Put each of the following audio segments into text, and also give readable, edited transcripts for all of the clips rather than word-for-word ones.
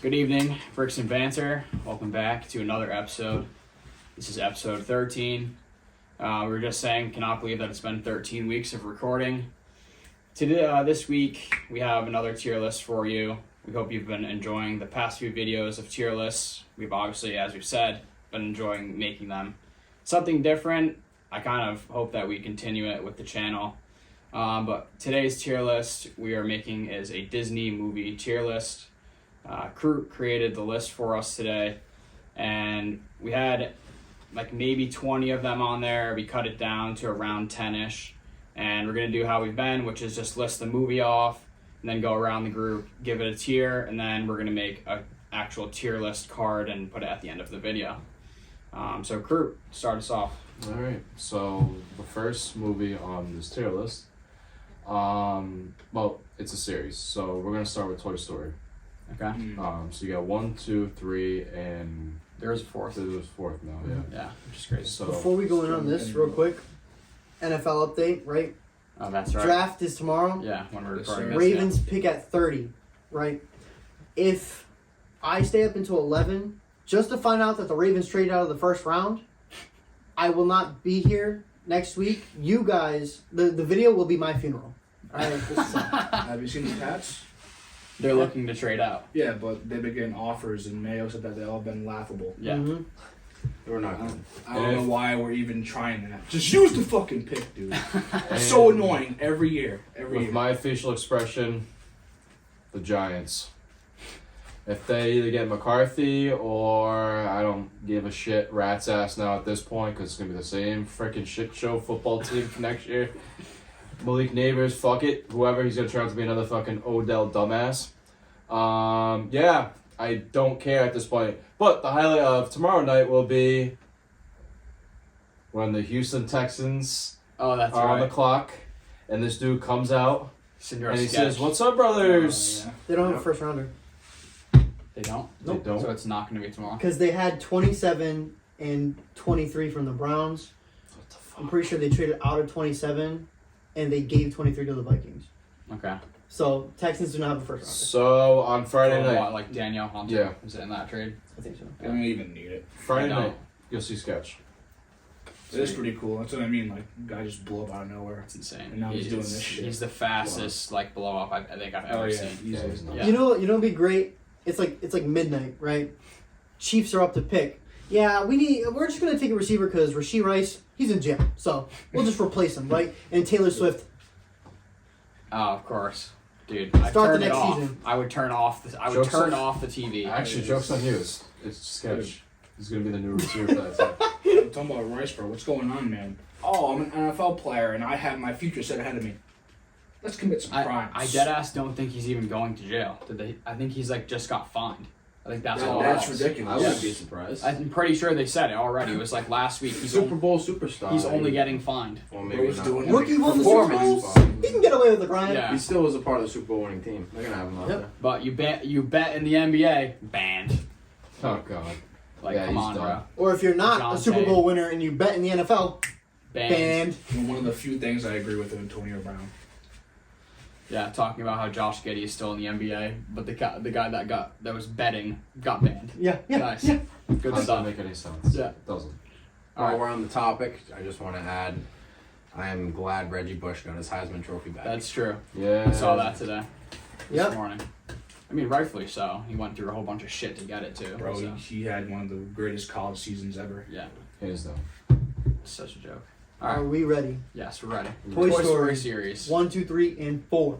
Good evening, Bricks N Banter. Welcome back to another episode. This is episode 13. We were just saying, cannot believe that it's been 13 weeks of recording. Today, this week, we have another tier list for you. We hope you've been enjoying the past few videos of tier lists. We've obviously, as we've said, been enjoying making them. Something different. I kind of hope that we continue it with the channel. But today's tier list we are making is a Disney movie tier list. Crew created the list for us today, and we had like maybe 20 of them on there. We cut it down to around 10-ish, and we're going to do how we've been, which is just list the movie off and then go around the group, give it a tier, and then we're going to make an actual tier list card and put it at the end of the video. So Crew, start us off. All right, so the first movie on this tier list, well, it's a series, so we're going to start with Toy Story. Okay. So you got 1, 2, 3, and There's a fourth. there's fourth now. Yeah, which is crazy. So Before we go in on this, real quick, NFL update, right? Oh, that's right. Draft is tomorrow. Yeah, when we're Yes, recording sir. this. Ravens pick at 30, right? If I stay up until 11 just to find out that the Ravens traded out of the first round, I will not be here next week. You guys, the video will be my funeral. All right. Have you seen the Pats? They're looking to trade out. Yeah, but they've been getting offers, and Mayo said that they all been laughable. Yeah. Mhm. We're not I going. don't, I don't know why we're even trying that. Just use the fucking pick, dude. It's so annoying every year. with my facial expression, the Giants. If they either get McCarthy or I don't give a shit rat's ass now at this point because it's going to be the same freaking shit show football team for next year. Malik Neighbors, fuck it. Whoever, he's going to turn out to be another fucking Odell dumbass. Yeah, I don't care at this point. But the highlight of tomorrow night will be when the Houston Texans Oh, that's are on the right. clock and this dude comes out Senor and he Sketch. says, "What's up, brothers?" They don't have a first rounder They don't? They don't. So it's not going to be tomorrow? because they had 27 and 23 from the Browns. What the fuck? I'm pretty sure they traded out of 27 and they gave 23 to the Vikings. Okay. So Texans do not have a first rounder. So on Friday For night, what, like Danielle Hunter? Yeah. Was it in that trade? I think so. They don't even need it. Friday They don't. night, you'll see Sketch. It is pretty cool. That's what I mean. Like, guy just blew up out of nowhere. It's insane. And now he's doing this shit. He's the fastest like blow up I think I've ever seen. Yeah, he's easy. not. Yeah. You know what'd be great? It's like midnight, right? Chiefs are up to pick. Yeah, we're just gonna take a receiver because Rashee Rice, he's in jail, so we'll just replace him, right? And Taylor Swift. Oh, of course. Dude, I Start the turned it next off. season. I would turn off the Joke's off the TV. Actually, joke's on you. It's Sketch. He's gonna be the new receiver for that team. I'm talking about Rice, bro. What's going on, man? Oh, I'm an NFL player, and I have my future set ahead of me. Let's commit some crimes. I deadass don't think he's even going to jail. I think he's like just got fined. I think that's all. That's it was. ridiculous. I wouldn't be surprised. I'm pretty sure they said it already. It was like last week. Super Bowl superstar. He's only getting fined. Well, Bro maybe was not. doing Rookie won the Super Performance. Bowl. He can get away with it, Ryan. Yeah. He still was a part of the Super Bowl winning team. They're gonna have him out Yep. there. But you bet in the NBA, banned. Oh god. Like, Yeah, come he's on, done. bro. Or if you're not John a Super Tate. Bowl winner and you bet in the NFL, Banned. banned. One of the few things I agree with Antonio Brown. Yeah, talking about how Josh Giddey is still in the NBA, but the guy that was betting got banned. Yeah, yeah, Nice. yeah. Good Doesn't stuff. make any sense. Yeah. It doesn't. All While right. we're on the topic, I just want to add, I am glad Reggie Bush got his Heisman Trophy back. That's true. Yeah. I saw that today. This Yep. morning. I mean, rightfully so. He went through a whole bunch of shit to get it too. Bro, so, he had one of the greatest college seasons ever. yeah, It is though. it's such a joke. All Are right. we ready? Yes, we're ready. Toy Story. series. 1, 2, 3, and 4.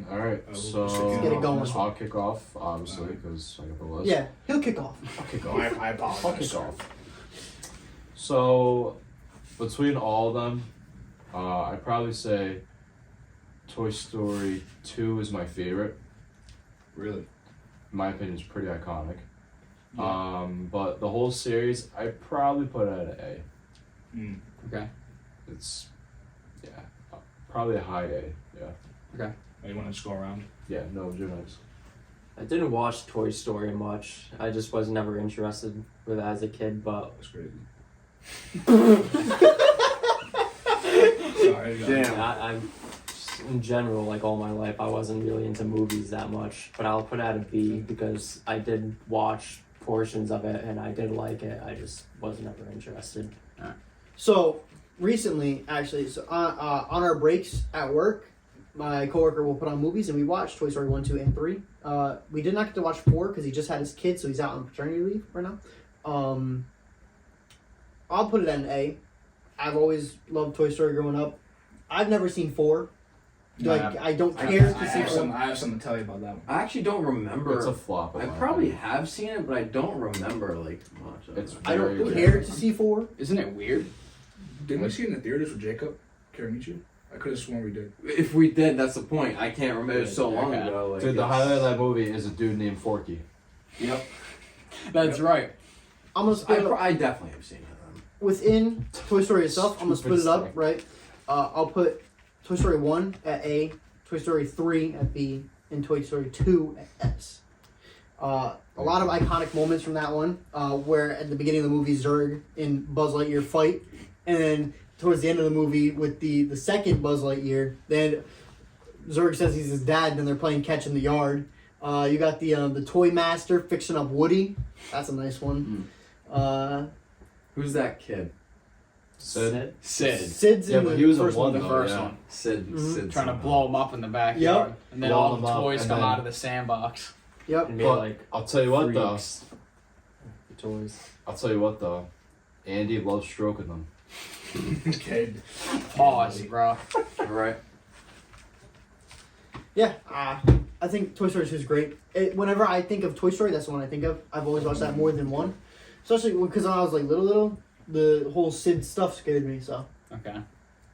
All right. Oh, So let's get it going. I'll kick off, obviously, because I got the list. Yeah, he'll kick off. I'll kick I off. apologize. I'll kick sir. off. So between all of them, I'd probably say Toy Story 2 is my favorite. Really? In my opinion, it's pretty iconic. Yeah. But the whole series, I'd probably put it at an A. Mm. Okay. It's, yeah, probably a high A. Yeah. Okay. Oh, you want to just go around? Yeah, no, you're nice. I didn't watch Toy Story much. I just was never interested with it as a kid, but That's crazy. Sorry, Damn. I'm in general, like all my life, I wasn't really into movies that much. But I'll put it at a B because I did watch portions of it and I did like it. I just wasn't ever interested. So recently, actually, on our breaks at work, my coworker will put on movies, and we watched Toy Story 1, 2, and 3. We did not get to watch 4 because he just had his kid, so he's out on paternity leave right now. I'll put it at an A. I've always loved Toy Story growing up. I've never seen 4. I don't care to see 4. I have something to tell you about that one. I actually don't remember. It's a flop. I probably have seen it, but I don't remember like much of It's it. I don't very care rare. to see 4. Isn't it weird? Didn't we see it in the theaters with Jacob Karamichi? I could have sworn we did. If we did, that's the point. I can't remember. It was so long Okay. ago. Like, Dude, the it's- highlight of that movie is a dude named Forky. Yep. That's right. I'm gonna split it up. I definitely have seen it. Within Toy Story itself, I'm gonna split it up, Stupid right? I'll put Toy Story 1 at A, Toy Story 3 at B, and Toy Story 2 at S. A lot of iconic moments from that one, where at the beginning of the movie, Zurg and Buzz Lightyear fight, and then towards the end of the movie with the second Buzz Lightyear, then Zurg says he's his dad, and then they're playing catch in the yard. You got the Toy Master fixing up Woody. That's a nice one. Who's that kid? Sid. Sid's Yeah, in but the he was first in one The though. first yeah. one. Sid. Mhm. Sid Trying to somehow. blow them up in the backyard. Yep. And then Blow all them the up, toys and come then- out of the sandbox. Yep. And made But like I'll tell you what though. freaks. The toys. I'll tell you what though. Andy loves stroking them. Kid. Pause, bro. Right. Yeah, I think Toy Story 2 is great. Whenever I think of Toy Story, that's the one I think of. I've always watched that more than one. Especially because when I was like little, the whole Sid stuff scared me, so. Okay.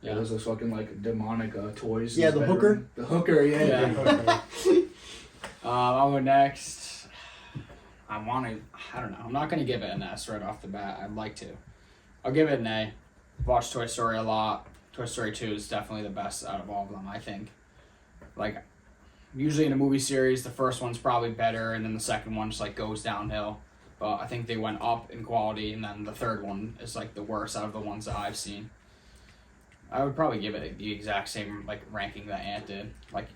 Yeah, there's those fucking like demonic toys. in Yeah, his the bedroom. The hooker, yeah. Yeah. I'll go next. I don't know. I'm not going to give it an S right off the bat. I'd like to. I'll give it an A. Watched Toy Story a lot. Toy Story 2 is definitely the best out of all of them, I think. Like, usually in a movie series, the first one's probably better, and then the second one just, like, goes downhill. But I think they went up in quality, and then the third one is, like, the worst out of the ones that I've seen. I would probably give it the exact same, like, ranking that Ant did. Like,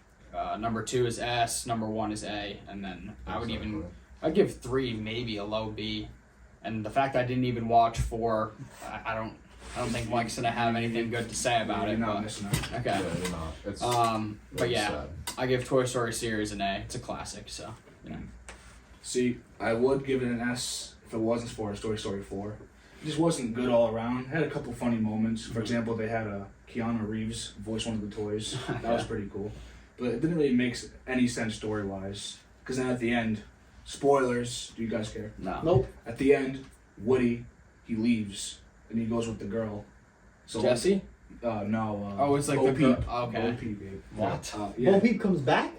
number 2 is S, number 1 is A, and then I'd give 3 maybe a low B. And the fact I didn't even watch 4, I don't think Mike's gonna have anything good to say about You're it. not But, missing out. Yeah, okay. you're not. It's But really yeah, sad. I give Toy Story series an A. It's a classic, so yeah. See, I would give it an S if it wasn't for Toy Story 4. It just wasn't good all around. It had a couple funny moments. For example, they had Keanu Reeves voice one of the toys. That was pretty cool. But it didn't really make any sense story-wise. Because then at the end, spoilers, do you guys care? No. Nope. At the end, Woody, he leaves and he goes with the girl. So Jesse? No. Oh, it's like Bo the girl. Peep. Okay. Bo Peep, babe. What? Yeah. Bo Peep comes back?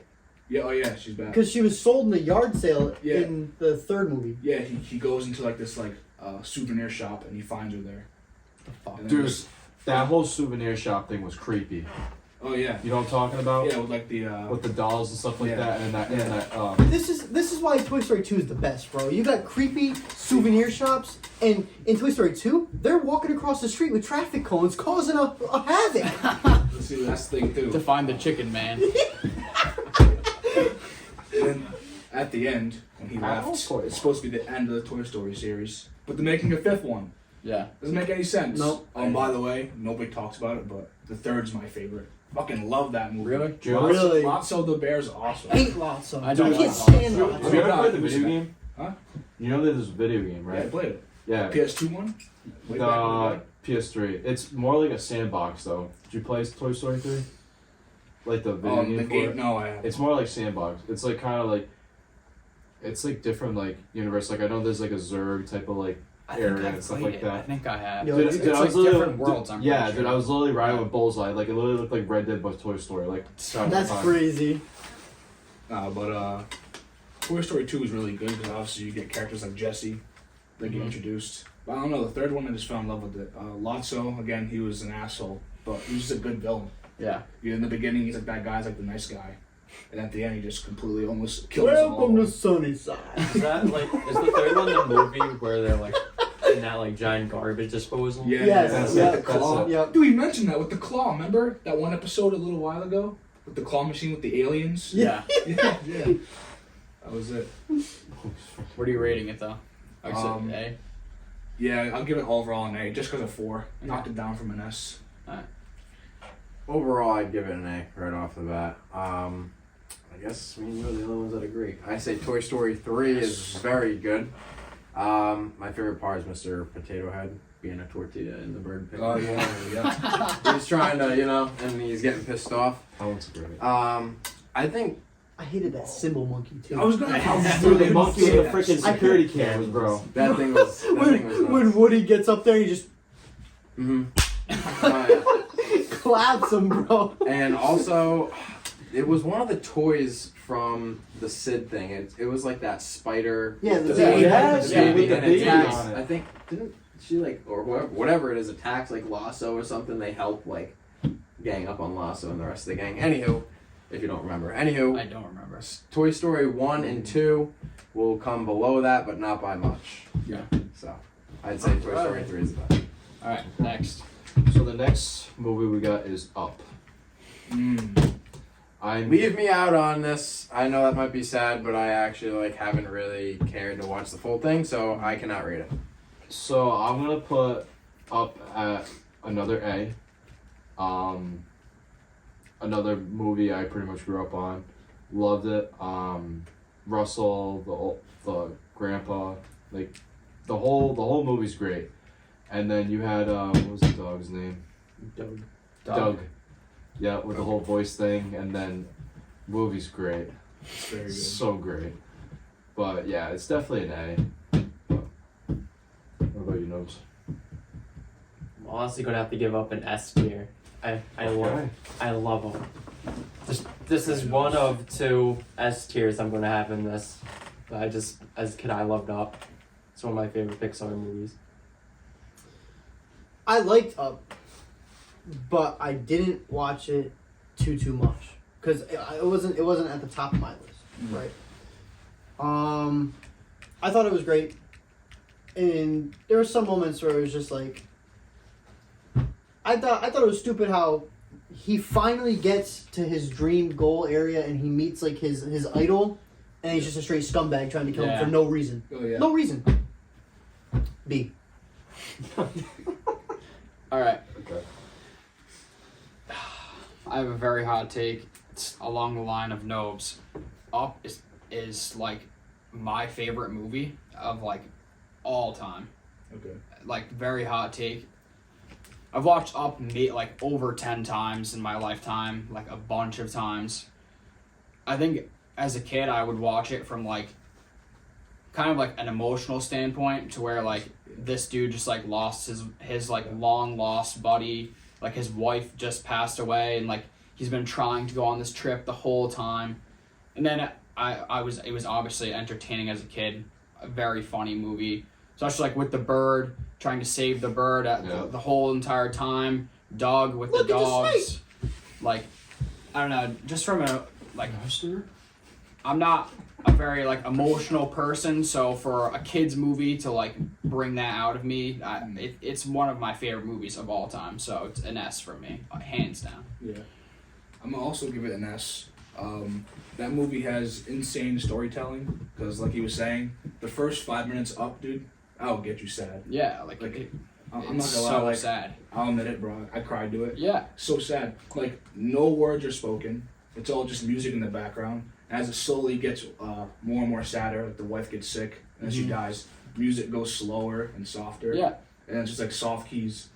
Yeah. Oh yeah, she's back. Because she was sold in the yard sale Yeah. in the third movie. Yeah, he goes into like this souvenir shop and he finds her there. And then Dude, just- that whole souvenir shop thing was creepy. Oh yeah. You know what I'm talking about? Yeah, with like the With the dolls and stuff like Yeah. that, and that. This is why Toy Story 2 is the best, bro. You got creepy souvenir shops, and in Toy Story 2, they're walking across the street with traffic cones causing a havoc. see that's the thing To too. find the chicken man. And then at the end, when he Ow, left, toy. it's supposed to be the end of the Toy Story series. But they're making a fifth one. Yeah. Doesn't make any sense. Nope. Oh, and by the way, nobody talks about it, but the third's my favorite. Fucking love that movie. Really? Lotso- Really? Lotso the Bear's awesome. Hate Lotso. I don't I can't like stand Lotso. Have Lotso. you ever not? played the Who's video that? game? Huh? You know there's a video game, Yeah, I right? played it. Yeah. PS2 one? Way back, way The back. PS3. It's more like a sandbox though. Did you play Toy Story 3? Like the video game The for game? it? No, I haven't. It's more like sandbox. It's like kind of like, it's like different like universe. Like I know there's like a Zurg type of like I think area I've and stuff played like it. I that. think I have. Yo, It's, dude, it's I like was literally- different worlds, I'm Yeah, pretty dude, sure. I was literally riding with Bullseye. Like it literally looked like Red Dead but Toy Story. Like That's crazy. But Toy Story 2 is really good because obviously you get characters like Jesse that get introduced. But I don't know, the third one I just fell in love with it. Lotso, again, he was an asshole, but he was just a good villain. Yeah. In the beginning, he's like that guy's like the nice guy. And at the end, he just completely almost kills them all. Welcome to Sunnyside. Is that like is the third one the movie where they're like in that like giant garbage disposal? Yeah, Yes, that's yeah, the claw. Yep. Dude, you mentioned that with the claw. Remember that one episode a little while ago with the claw machine with the aliens. Yeah. Yeah. That was it. What are you rating it though? I said A. Yeah, I'll give it overall an A just because of 4. I knocked it down from an S. Overall, I'd give it an A right off the bat. I guess me and you are the only ones that agree. I say Toy Story 3 is very good. My favorite part is Mr. Potato Head being a tortilla in the bird pig. Oh yeah. He's trying to, and he's getting pissed off. That one's great. I think I hated that symbol monkey too. I was gonna. Threw the monkey with a freaking security Cameras, cam, bro. that thing was. when Woody gets up there, he just Mm-hmm. claps him, bro. And also, it was one of the toys from the Sid thing. It was like that spider. Yeah, the baby, yes, the baby, yeah, and the baby attacks. on it. I think didn't she or whatever it is attacks like Lasso or something. They help like gang up on Lasso and the rest of the gang. Anywho, if you don't remember. I Anywho, don't remember. Toy Story 1 and 2 will come below that, but not by much. Yeah. So I'd say Toy Story 3 is the best. All right, next. So the next movie we got is Up. Leave me out on this. I know that might be sad, but I actually haven't really cared to watch the full thing, so I cannot rate it. So I'm gonna put Up at another A. Another movie I pretty much grew up on. Loved it. Russell, the grandpa, the whole movie's great. And then you had what was the dog's name? Doug. Yeah, with the whole voice thing, and then movie's great. It's very good. So great. But yeah, it's definitely an A. But what about you, Nobes? I'm honestly gonna have to give Up an S tier. I love them. This is one of 2 S tiers I'm gonna have in this. But as a kid, I loved Up. It's one of my favorite Pixar movies. I liked Up, but I didn't watch it too much because it wasn't at the top of my list, right? I thought it was great, and there were some moments where it was just like, I thought it was stupid how he finally gets to his dream goal area and he meets his idol, and he's just a straight scumbag trying to kill him for no reason. Oh yeah. No reason. B. All right. Okay. I have a very hot take. It's along the line of Nobes. Up is like my favorite movie of all time. Okay. Very hot take. I've watched Up over 10 times in my lifetime, a bunch of times. I think as a kid I would watch it from kind of an emotional standpoint to where this dude just lost his long lost buddy, his wife just passed away, and he's been trying to go on this trip the whole time. And then it was obviously entertaining as a kid, a very funny movie, especially with the bird trying to save the bird the whole entire time. Doug with the dogs, I don't know, just from a I'm not a very emotional person, so for a kid's movie to bring that out of me, it's one of my favorite movies of all time. So it's an S for me, hands down. Yeah. I'm gonna also give it an S. That movie has insane storytelling because, like he was saying, the first 5 minutes Up, dude, I'll get you sad. Yeah, I'm not it's gonna so lie, sad. I'll admit it, bro. I cried to it. Yeah. So sad. No words are spoken. It's all just music in the background. As it slowly gets more and more sadder, the wife gets sick, and as she dies, music goes slower and softer. Yeah. And it's just soft keys.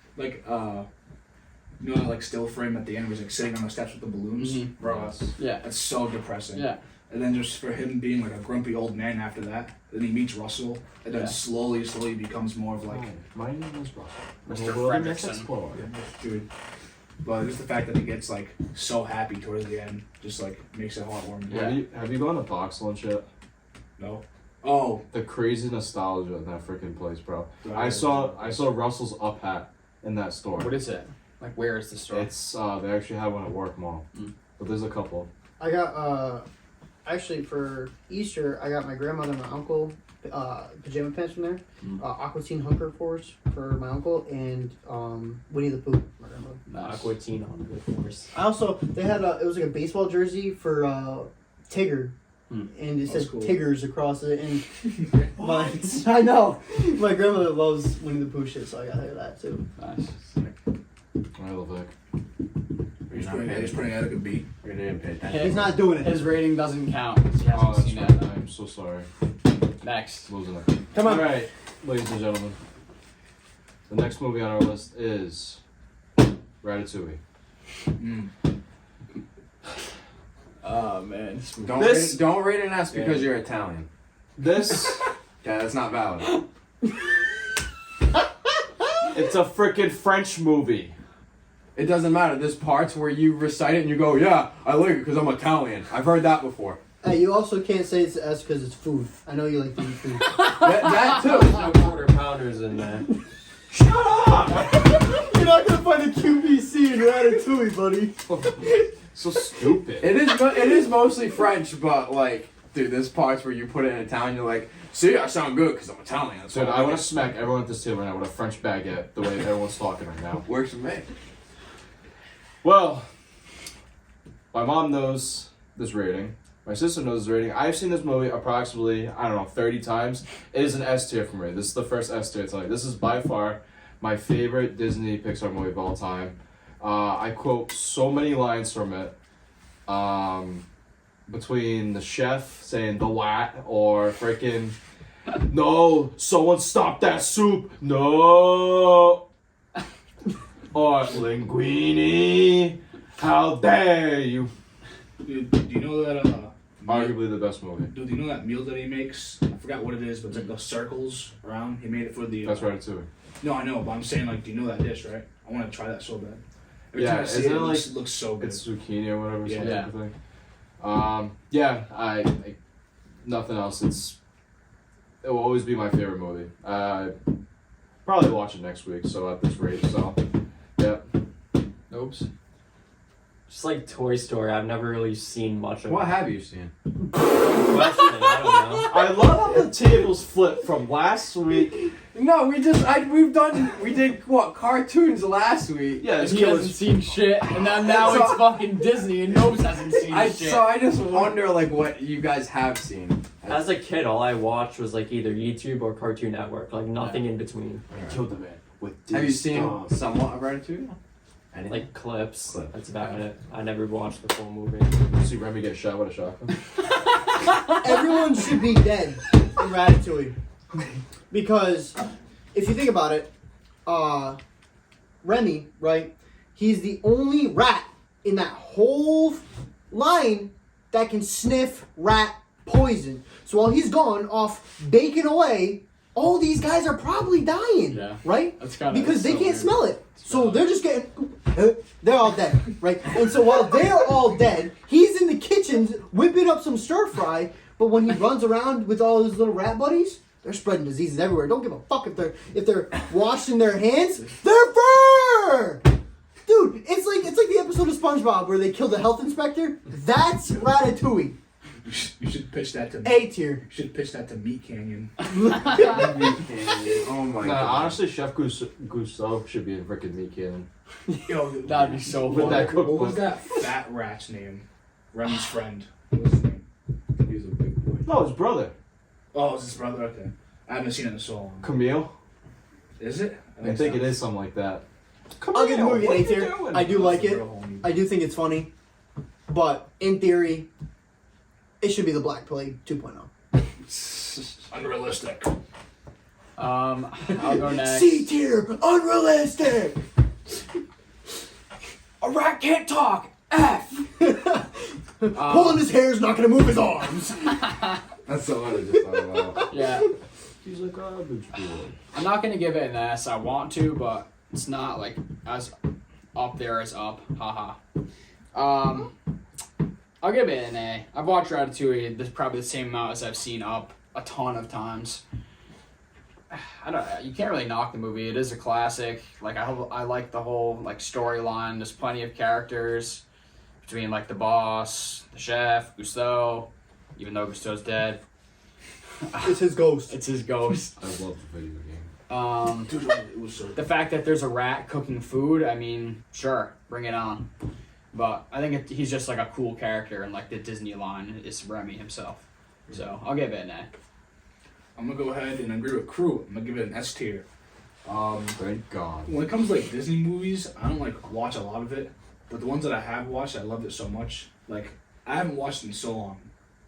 Still frame at the end was sitting on the steps with the balloons. Bro, Yeah. that's so depressing. Yeah. And then just for him being a grumpy old man after that, then he meets Russell, and then slowly becomes more of My name is Russell. Mr. Wilderness Fredrickson. Explorer. dude. But just the fact that he gets so happy towards the end just makes it heartwarming. Yeah. Have you gone to Box Lunch yet? No. Oh. The crazy nostalgia in that freaking place, bro. Dude, I saw Russell's Up hat in that store. What is it? Where is the store? It's they actually have one at Work Mall, but there's a couple. I got actually for Easter I got my grandmother and my uncle pajama pants from there. Aqua Teen Hunger Force for my uncle, and Winnie the Pooh, my grandmother. Nice. Aqua Teen on, of course. I also they had it was like a baseball jersey for Tigger, and it That's says cool. Tiggers across it. And I know my grandmother loves Winnie the Pooh shit, so I got her that too. Nice. I love Vic. He's putting out a good beat. We didn't pay attention. He's not doing it. His rating doesn't count because he Oh, hasn't that's seen right. it. I'm so sorry. Next. Losing it. Come on. All right, ladies and gentlemen. The next movie on our list is Ratatouille. Oh man. Don't rate an S because you're Italian. This, Yeah, that's not valid. it's a freaking French movie. It doesn't matter. There's parts where you recite it and you go, yeah, I like it because I'm Italian. I've heard that before. Hey, you also can't say it's S because it's food. I know you like to eat food. That too. There's no quarter pounders in there. You're not gonna find a QVC in Ratatouille, buddy. So stupid. It is mostly French, but like, dude, there's parts where you put it in Italian, you're like, see, I sound good because I'm Italian. That's Dude, what I want to smack everyone at this table right now with a French baguette, the way everyone's talking right now. Works for me. Well, my mom knows this rating. My sister knows this rating. I've seen this movie approximately, 30 times. It is an S tier for me. This is the first S tier. It's like, this is by far my favorite Disney Pixar movie of all time. I quote so many lines from it. Between the chef saying the what or freaking no, someone stop that soup, no, or linguine, how dare you. Dude, do you know that Arguably the best movie. Dude, do you know that meal that he makes? I forgot what it is, but it's like those circles around. He made it for the. That's Ratatouille. No, I know, but I'm saying like, do you know that dish, right? I want to try that so bad. Every Yeah, time I see isn't it, it it looks so good. It's zucchini or whatever, Yeah. some Yeah. type of thing. Yeah, I nothing else. It will always be my favorite movie. Probably watch it next week. So at this rate, so yeah. Oops. Just like Toy Story, I've never really seen much of What it. have you seen? Good question, I don't know. I love how the tables flip from last week. No, we did what, cartoons last week. Yeah, it's He hasn't seen shit, and now So- it's fucking Disney, and Nobes hasn't seen shit. So I just wonder like what you guys have seen. As a kid, all I watched was like either YouTube or Cartoon Network, like nothing in between. Killed the man with Have you these seen dogs. somewhat of Ratatouille? Anything? Like clips. Clip. That's about it. I never watched the full movie. See Remy get shot with a shotgun. Everyone should be dead in Ratatouille. Because if you think about it, Remy, right? He's the only rat in that whole line that can sniff rat poison. So while he's gone off baking away, all these guys are probably dying, Yeah. right? That's kind of Because they can't smell it. So they're just getting, they're all dead, right? And so while they're all dead, he's in the kitchen whipping up some stir fry. But when he runs around with all his little rat buddies, they're spreading diseases everywhere. Don't give a fuck if they're washing their hands. Their fur, dude. It's like the episode of SpongeBob where they kill the health inspector. That's Ratatouille. You should pitch that to. A tier. You should pitch that to Meat Canyon. Oh my Nah, god. honestly, Chef Gusteau should be in freaking Meat Cannon. Yo, That'd be so With funny. that what was cookbook. that fat rat's name? Remy's friend. What was his name? He's a big boy. No, his brother. Oh, it's his brother. Okay, I haven't seen it in so long. Camille. Is it? I think it is something like that. I'll give the movie an A tier. doing? I do like it. Real homie. I do think it's funny, but in theory, it should be the Black Plague 2.0. Unrealistic. I'll go next. C tier, unrealistic. A rat can't talk. F. Pulling his hair is not gonna move his arms. That's the one I just thought about. Yeah, He's a garbage boy. I'm not gonna give it an S. I want to, but it's not like as up there as up. Haha. I'll give it an A. I've watched Ratatouille. This probably the same amount as I've seen Up a ton of times. I don't. You can't really knock the movie. It is a classic. Like I like the whole like storyline. There's plenty of characters between like the boss, the chef, Gusteau. Even though Gusteau's dead, It's his ghost. it's his ghost. I love the video game. Dude, it was so. The fact that there's a rat cooking food, I mean, sure, bring it on. But I think he's just like a cool character in like the Disney line is Remy himself. So I'll give it an A. I'm gonna go ahead and agree with Crew. I'm gonna give it an S tier. Thank God. When it comes to like Disney movies, I don't like watch a lot of it, but the ones that I have watched, I loved it so much. Like I haven't watched it in so long,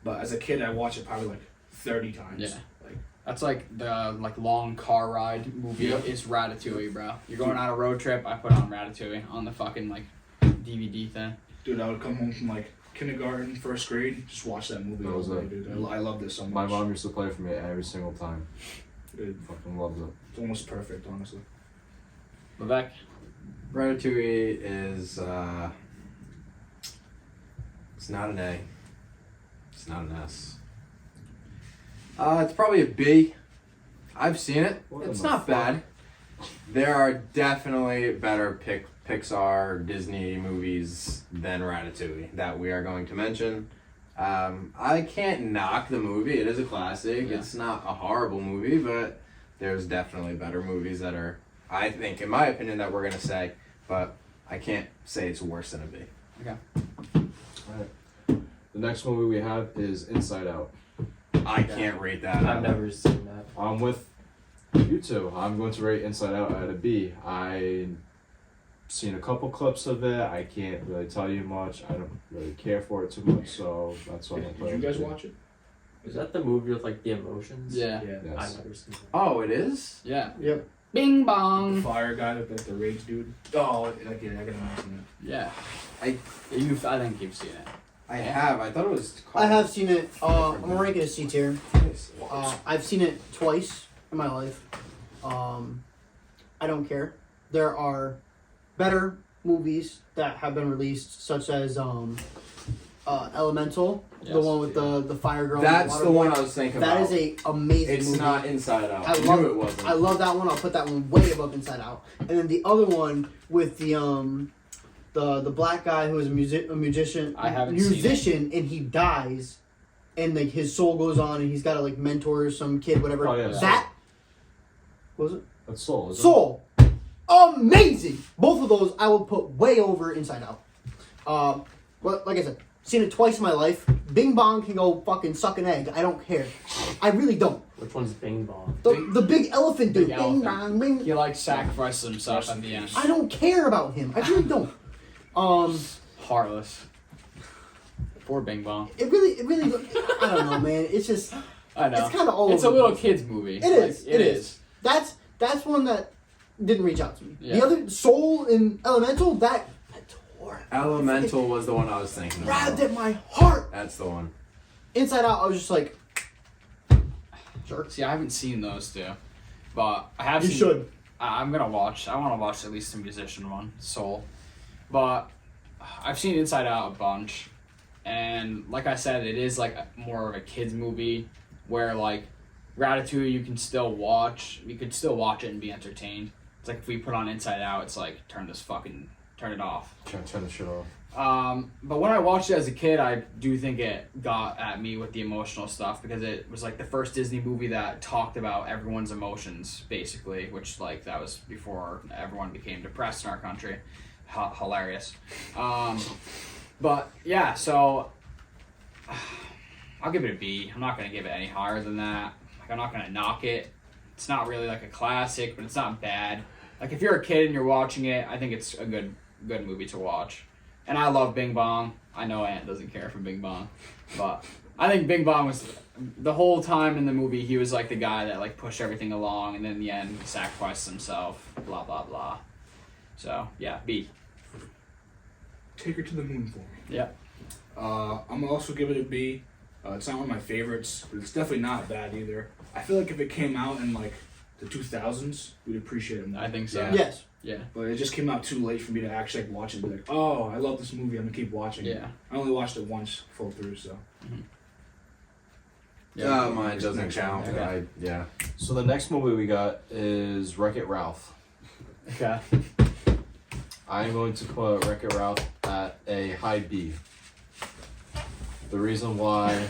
but as a kid, I watched it probably like 30 times. Yeah. Like That's like the long car ride movie. Yep. It's Ratatouille, bro. You're going on a road trip. I put on Ratatouille on the fucking like DVD thing. dude, I would come home from like kindergarten, first grade, just watch that movie That all was day, it. dude. I loved it so much. My mom used to play for me every single time. Dude, Fucking loves it. it's almost perfect, honestly. Vivek? Ratatouille is it's not an A. It's not an S. It's probably a B. I've seen it. What It's the not fuck? bad. There are definitely better Pixar Disney movies than Ratatouille that we are going to mention. I can't knock the movie. It is a classic. Yeah. It's not a horrible movie, but there's definitely better movies that are, I think, in my opinion, that we're going to say, but I can't say it's worse than a B. Alright. The next movie we have is Inside Out. I can't rate that. I've never seen that. I'm with you two. I'm going to rate Inside Out at a B. I've seen a couple clips of it. I can't really tell you much. I don't really care for it too much, so that's why I'm Did playing. you guys watch it? Is that the movie with like the emotions? Yeah. Yeah. I've Yes. never seen it. Oh, it is? Yeah. Yep. Bing The bong. fire guy, like the rage dude. Oh, like, yeah, I can imagine Yeah. I think you've seen it. I have. I thought it was called. I have seen it. I'm gonna rank it a C tier. I've seen it twice in my life. I don't care. There are better movies that have been released, such as Elemental, the Yes, one with the fire girl. That's and the one water I was thinking boy. about. That is a amazing It's movie. not Inside Out. I I love knew it wasn't. I love that one. I'll put that one way above Inside Out. And then the other one with the black guy who is a musician. I haven't seen it. musician, and he dies, and like his soul goes on, and he's got to like mentor some kid, whatever. Oh, yeah. That was it. That's Soul, isn't it? Soul, amazing. Both of those I would put way over Inside Out. But like I said, seen it twice in my life. Bing Bong can go fucking suck an egg. I don't care. I really don't. Which one's Bing Bong? The big elephant dude. Big Bing elephant. Bong, bing. He like sacrifices himself at the end. I don't care about him. I really don't. Heartless. Poor Bing Bong. It really, I don't know, man. It's just, I know. it's kind of all It's a over the little place. kids movie. It is. Like, It is. That's one that didn't reach out to me. Yeah. The other, Soul and Elemental, that tore. Elemental was the one I was thinking Grabbed about. at my heart. That's the one. Inside Out, I was just like, sure. See, I haven't seen those two, but I have You seen. should. I'm gonna watch. I want to watch at least the musician one, Soul. But I've seen Inside Out a bunch, and like I said, it is like more of a kids movie where like Ratatouille you can still watch. You could still watch it and be entertained. It's like if we put on Inside Out, it's like turn it off. Turn the shit off. But when I watched it as a kid, I do think it got at me with the emotional stuff because it was like the first Disney movie that talked about everyone's emotions, basically, which like that was before everyone became depressed in our country. Hilarious. But yeah, so I'll give it a B. I'm not gonna give it any higher than that. Like I'm not gonna knock it. It's not really like a classic, but it's not bad. Like if you're a kid and you're watching it, I think it's a good movie to watch. And I love Bing Bong. I know Ant doesn't care for Bing Bong, but I think Bing Bong was the whole time in the movie. He was like the guy that like pushed everything along, and then in the end sacrificed himself. Blah blah blah. So yeah, B. Take her to the moon for me. Yeah. I'm gonna also give it a B. It's not one of my favorites, but it's definitely not bad either. I feel like if it came out in like the 2000s, we'd appreciate it more. I think so. Yeah. Yes. Yeah. But it just came out too late for me to actually like, watch it and be like, oh, I love this movie. I'm gonna keep watching it. Yeah. I only watched it once full through, so. Mine doesn't Next count. one. Yeah. So the next movie we got is Wreck-It Ralph. Okay. I'm going to put Wreck-It Ralph at a high B. The reason why...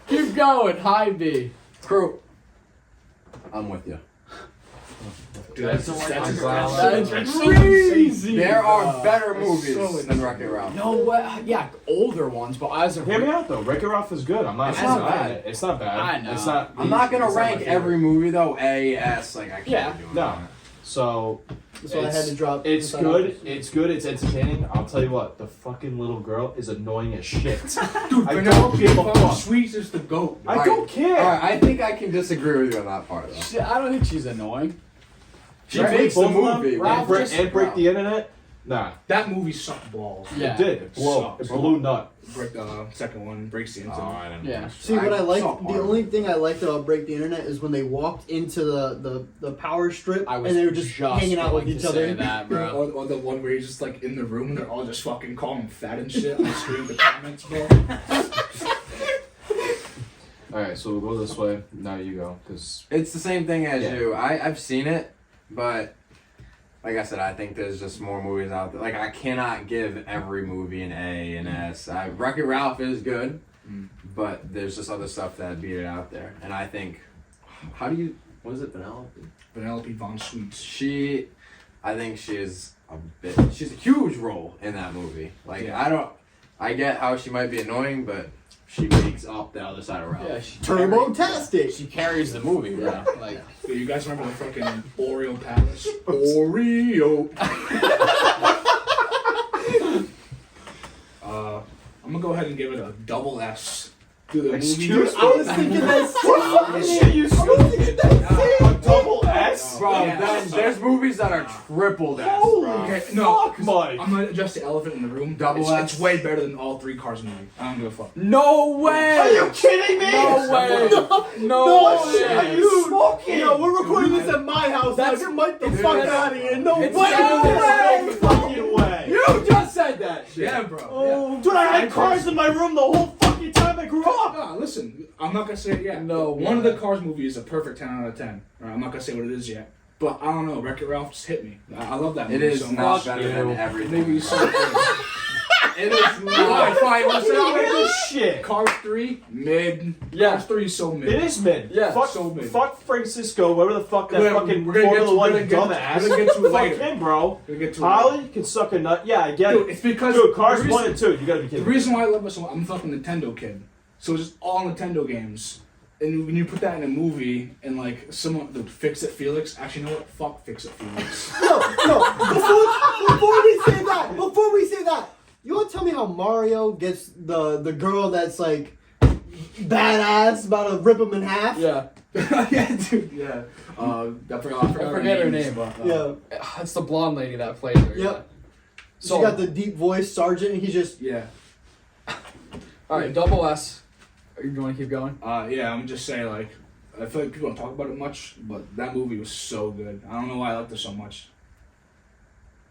Dude, Keep going. High B. Crew. I'm with you. Dude, That's that's crazy. There are better That's movies so than Wreck-It Ralph. No way. Yeah, older ones, but as of Hear me out though. Wreck-It Ralph is good. I'm not. It's saying not that. bad. It's not bad. I know. It's not. I'm not gonna it's not my rank favorite. every movie though. A, S, like I can't Yeah. be doing No. that. So That's why I had to drop. It's inside good. office. It's good. It's entertaining. I'll tell you what. The fucking little girl is annoying as shit. Dude, I Vanilla don't give a Bean fuck. Sweets is the goat. I don't care. Alright, I think I can disagree with you on that part though. I don't think she's annoying. She Right, makes the both of them, movie. Ralph man. just- and break the internet. Nah, That movie sucked balls. Yeah. it did. It blew. Sucks. It blew nut. Break the second one breaks the internet. I didn't Yeah. See what I liked. saw The part of only it. thing I liked about Break the Internet is when they walked into the power strip I was and they were just hanging out with going each to other. say that, bro. Or the one where you're just like in the room and they're all just fucking calling him fat and shit on the screen in the comments, bro. All right, so we'll go this way. Now you go, cause It's the same thing as Yeah. you. I've seen it, but like I said, I think there's just more movies out there. Like I cannot give every movie an A and S. Wreck-It Ralph is good, but there's just other stuff that beat it out there. And I think, what is it, Penelope? Penelope Von Sweets. I think she's she's a huge role in that movie. Like Yeah. I get how she might be annoying, but she makes up the other side of Ralph. Yeah, she Turbo-tastic. She carries the movie, bro. Like, Dude, you guys remember the fucking Oreo Palace? Oreo. I'm gonna go ahead and give it a double S. Dude, the movie. Excuse I was thinking that What same shit you thing. a double S? Bro, Yeah. then there's movies that are triple S, Holy bro. Okay, no, fuck, Mike. I'm gonna address the elephant in the room. Double it's S. way better than all three Cars movie. I don't give a fuck. no way. Are you kidding me? No way. No way. Are you smoking? Yo, we're recording this at my house. That's- That's Mike the Dude, fuck it's- out of here. No way. it's better than- No fucking way. You just said that shit. Yeah, bro. Oh, Dude, I had cars in my room the whole fucking time I grew up. No, listen, I'm not gonna say it yet. No One of way. the Cars movies is a perfect 10 out of 10. Alright, I'm not gonna say what it is yet. But I don't know, Wreck-It Ralph just hit me. I love that It movie is so not much. better you. than That everything. movie is so good. It is Alright, not. fine, let's say Look it at like this shit. Cars 3, mid. Yeah. Cars 3 is so mid. It is mid. Yeah, Fuck, so mid. fuck Francisco, whatever the fuck that We're- fucking we're gonna get to- Formula One we're gonna get to- dumbass. we're gonna get to it Fuck later. him, bro. We'll get to it Holly can suck a nut. Yeah, I get Dude, it. it's because Dude, Cars the 1 reason, and 2, you gotta be the kidding me. reason why I love it so much, I'm a fucking Nintendo kid. So it's just all Nintendo games. And when you put that in a movie and like someone, dude, Fix It Felix, actually, you know what? Fuck Fix It Felix. No. Before we say that, you want to tell me how Mario gets the girl that's like badass about to rip him in half? Yeah. Yeah, dude, yeah. I forget her name. but, Yeah. It's the blonde lady that played her. Yep. Yeah. She got the deep voice sergeant, and he just Yeah. All right, double S. You want to keep going? Yeah, I'm just saying, like, I feel like people don't talk about it much, but that movie was so good. I don't know why I liked it so much.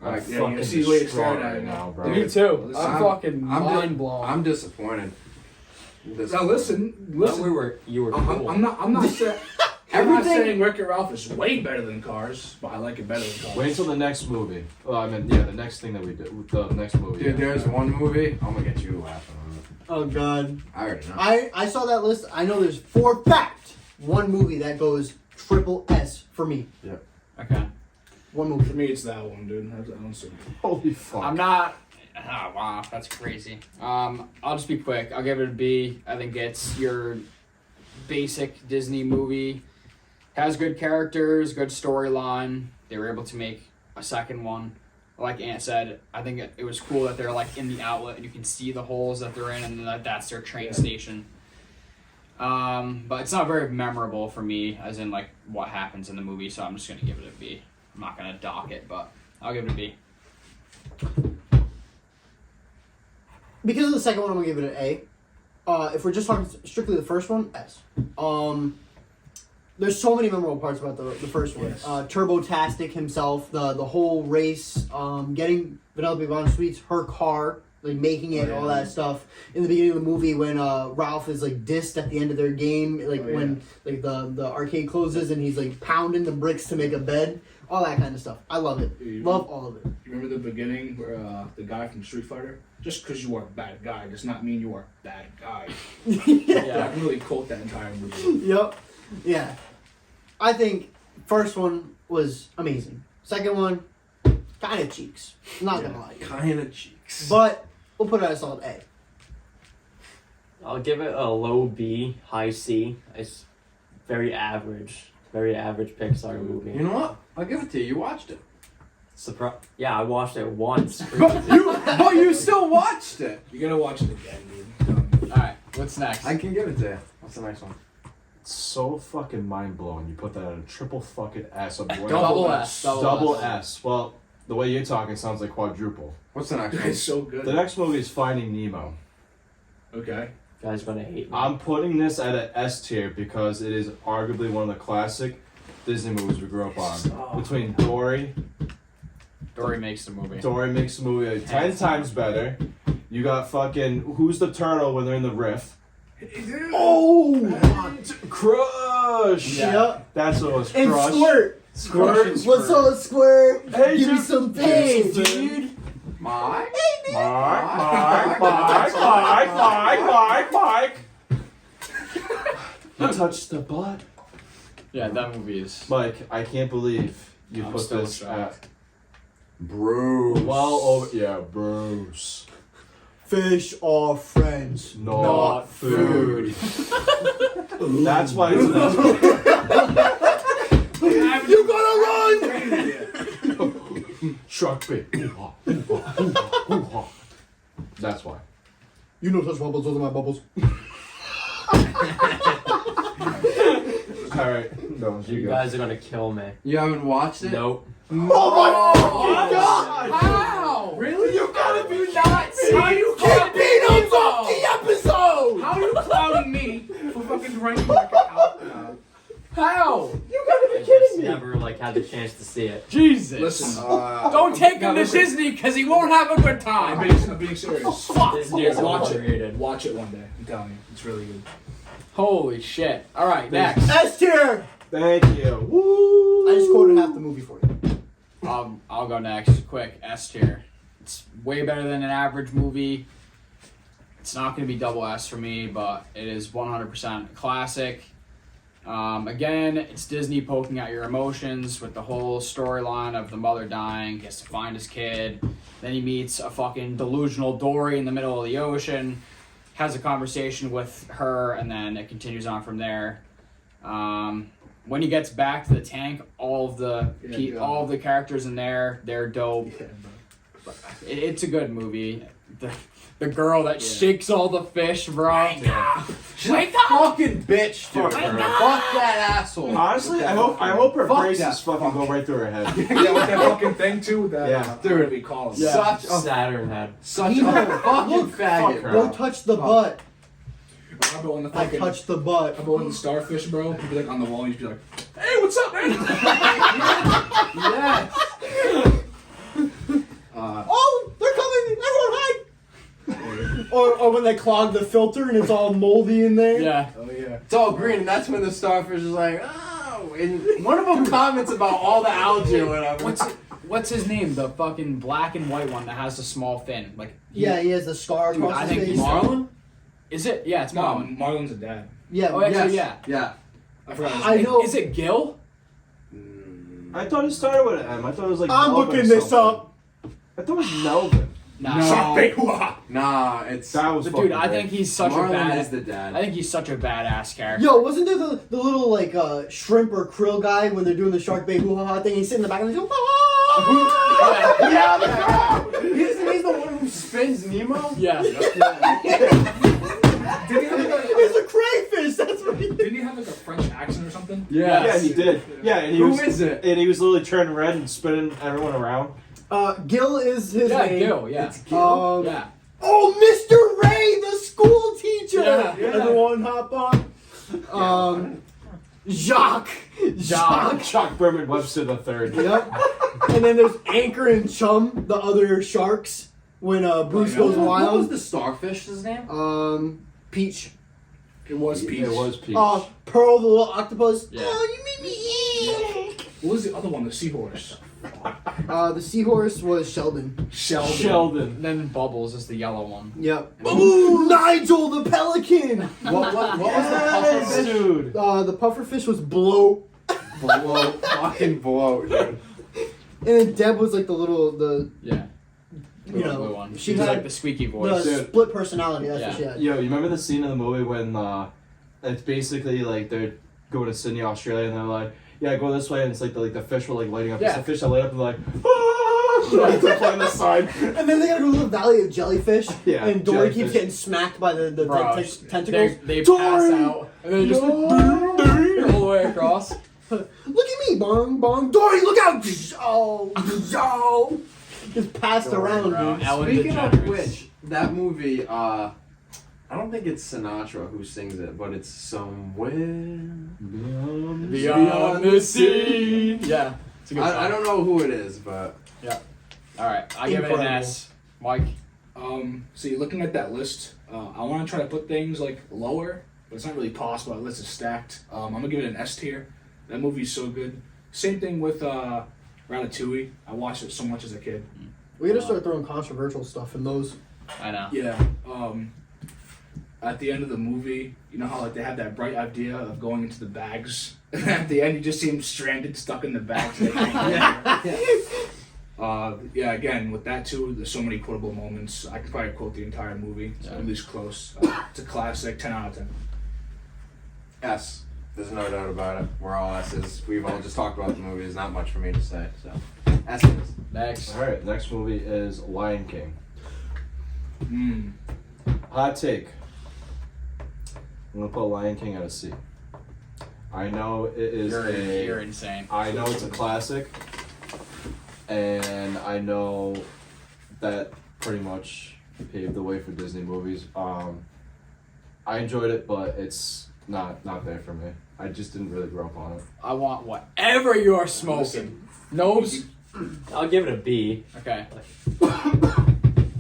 I'm Like, yeah, fucking you see the way it's distraught stared at right it now, now. bro. Me too. Listen, I'm fucking mind blown. I'm disappointed. Now listen. You were I'm cool. not saying. I'm not Everything- saying Wreck-It Ralph is way better than Cars, but I like it better than Cars. Wait until the next movie. Well, I mean, yeah, the next thing that we did. The next movie. Dude, yeah. there's one movie. I'm gonna get you laughing on it. oh god. I already know. I saw that list. I know there's for fact one movie that goes triple S for me. Okay. One For movie. me, it's that one, dude. I don't see. Holy fuck. I'm not. Oh, wow, that's crazy. I'll just be quick. I'll give it a B. I think it's your basic Disney movie. Has good characters, good storyline. They were able to make a second one. Like Ant said, I think it was cool that they're like in the outlet and you can see the holes that they're in, and that's their train station. But it's not very memorable for me, as in like what happens in the movie. So I'm just gonna give it a B. I'm not gonna dock it, but I'll give it a B. Because of the second one, I'm gonna give it an A. If we're just talking strictly the first one, S. There's so many memorable parts about the first one. Yes. Turbo-tastic himself, the whole race, getting Vanellope Von Sweets her car like making it, all that stuff. In the beginning of the movie, when Ralph is like dissed at the end of their game, like when like the arcade closes and he's like pounding the bricks to make a bed, all that kind of stuff. I love it. Love all of it. You remember the beginning where the guy from Street Fighter? Just because you are a bad guy does not mean you are a bad guy. Yeah. I can really quote that entire movie. Yep. Yeah. I think first one was amazing. Second one, kind of cheeks. Not gonna lie. Kind of cheeks. But we'll put it as a solid A. I'll give it a low B, high C. It's very average Pixar movie. You know what? I'll give it to you. You watched it. Yeah, I watched it once. But you still watched it. You gotta watch it again, dude. All right, what's next? I can give it to you. What's the next one? It's so fucking mind blowing. You put that at a triple fucking S. Double S. Double S. Well, the way you're talking sounds like quadruple. What's the next one? It's so good. The next movie is Finding Nemo. Okay. Guys gonna hate me. I'm putting this at an S tier because it is arguably one of the classic Disney movies we grew up on. Between Dory makes the movie. Dory makes the movie like 10 times better. You got fucking Who's the Turtle when they're in the riff. Oh! Crush! Yeah. Yep. That's what it was. And Crush. Squirt. Squirt. What's up, Squirt? Hey, Give me dude. some Hey, things. dude. Mike? Mike. You touched the butt. Yeah, that movie is. Mike, I can't believe you I'm put still this shocked. at Bruce. well over. Yeah, Bruce. Fish are friends. Not food. That's why it's an You gotta run! shark bait. That's why. You know such bubbles, those are my bubbles. Alright, no, You guys are gonna kill me. You haven't watched it? Nope. Oh my god! How? Really? You gotta be nuts! How you Can't clouding beat me? him off the episode! How you clouding me for fucking ranking like out? How? You gotta I be just kidding me! never had the chance to see it. Jesus. Listen, Don't take him to listen. Disney because he won't have a good I'm time. being serious. Disney is Watch overrated. it. Watch it one day. I'm telling you, it's really good. Holy shit. All right, next. S tier! Thank you. Woo! I just quoted half the movie for you. I'll go next. Quick, S tier. It's way better than an average movie. It's not going to be double S for me, but it is 100% a classic. Again, it's Disney poking at your emotions with the whole storyline of the mother dying. He has to find his kid. Then he meets a fucking delusional Dory in the middle of the ocean. Has a conversation with her, and then it continues on from there. When he gets back to the tank, all of the characters in there, they're dope. Yeah, bro. It's a good movie. The girl that shakes all the fish, bro. Wake up! Fucking bitch, dude. Fuck her. Fuck that asshole. Honestly, I hope her Fuck braces that fucking go right through her head. Yeah, with that fucking thing too. That Yeah. dude, what we call it. Yeah. Such a Saturn head. fucking faggot, Fuck her. Go touch the butt. How about when the I fucking touched the butt. how about when the starfish, bro? You'd be like on the wall, and you'd be like, "Hey, what's up, man?" yes. Oh, they're coming! Everyone hide! Or when they clog the filter and it's all moldy in there. Yeah. Oh yeah. It's all green, and that's when the starfish is like, oh. And one of them comments about all the algae or whatever. What's his name? The fucking black and white one that has the small fin. Like Yeah, he has the scar Dude, across I his think face. he's- Marlin? Is it? Yeah, it's No, Marlon. Marlon's a dad. Yeah, Oh, actually, Yes. yeah. Yeah. I forgot. His I name. know. Is it Gil? I thought it started with an M. I thought it was like. I'm Melvin looking or this something. up. I thought it was Melvin. Nah. No. Shark bait, hoo-ha. Nah, it's That was But fucking dude, I great. think he's such Marlin a bad. is the dad. I think he's such a badass character. Yo, wasn't there the little like shrimp or krill guy when they're doing the shark bait hoo ha ha thing? He's sitting in the back and he's going, ah! He's the one who spins Nemo? Yeah. Didn't he have like It's a crayfish. That's what he did. Didn't he have like a French accent or something? Yeah, he did. Yeah, and he Who was. is it? And he was literally turning red and spinning everyone around. Gil is his Yeah, name. Gil. Yeah. It's Gil. Yeah. Oh, Mr. Ray, the school teacher. Yeah. Everyone hop on. Jacques. Chuck Berman Webster the third. Yep. And then there's Anchor and Chum, the other sharks. when Bruce goes What was wild. the starfish's name? Peach. It was Peach. It was Peach. Pearl the little octopus. Yeah. Oh, you made me eat. What was the other one? The seahorse. The seahorse was Sheldon. Sheldon. And then Bubbles is the yellow one. Yep. Ooh, Nigel the pelican. What was the pufferfish? Dude. The pufferfish was Bloat. Bloat. Fucking bloat, dude. And then Deb was like the Yeah. you The know, blue one. she She was had like the squeaky the voice. Dude. split personality. That's Yeah. what she had. Yo, you remember the scene in the movie when it's basically like they're going to Sydney, Australia, and they're like, yeah, go this way, and it's like the fish were like lighting up. Yeah. It's the fish that light up and like, like they're playing the sign. And then they gotta go to the Valley of Jellyfish. Yeah, And Dory keeps jellyfish. getting smacked by the Bro, tentacles. They Dory! pass out and then just all the way across. Look at me, bong bong. Dory, look out! Oh. Just passed Dory, around, bro. dude. Ellen Speaking of DeGeneres. which, that movie, I don't think it's Sinatra who sings it, but it's somewhere. Beyond the sea. Yeah. It's a good I song. don't know who it is, but All right, I give it an Incredible. S. Mike. See, looking at that list, I want to try to put things like lower, but it's not really possible. That list is stacked. I'm gonna give it an S tier. That movie's so good. Same thing with Ratatouille. I watched it so much as a kid. We gotta start throwing controversial stuff in those. I know. Yeah. At the end of the movie, you know how like they have that bright idea of going into the bags, and at the end you just see them stranded, stuck in the bags. They can't yeah. Again, with that too, there's so many quotable moments. I could probably quote the entire movie. So Yeah. at least close. It's a classic. 10 out of 10. S. There's no doubt about it. We're all S's. We've all just talked about the movie. There's not much for me to say, so S is. Next. All right, next movie is Lion King. Mm. Hot take. I'm gonna put Lion King at a C. I know it is You're insane. I know it's a classic, and I know that pretty much paved the way for Disney movies. I enjoyed it, but it's not there for me. I just didn't really grow up on it. I want whatever you're smoking. Nose. I'll give it a B. Okay.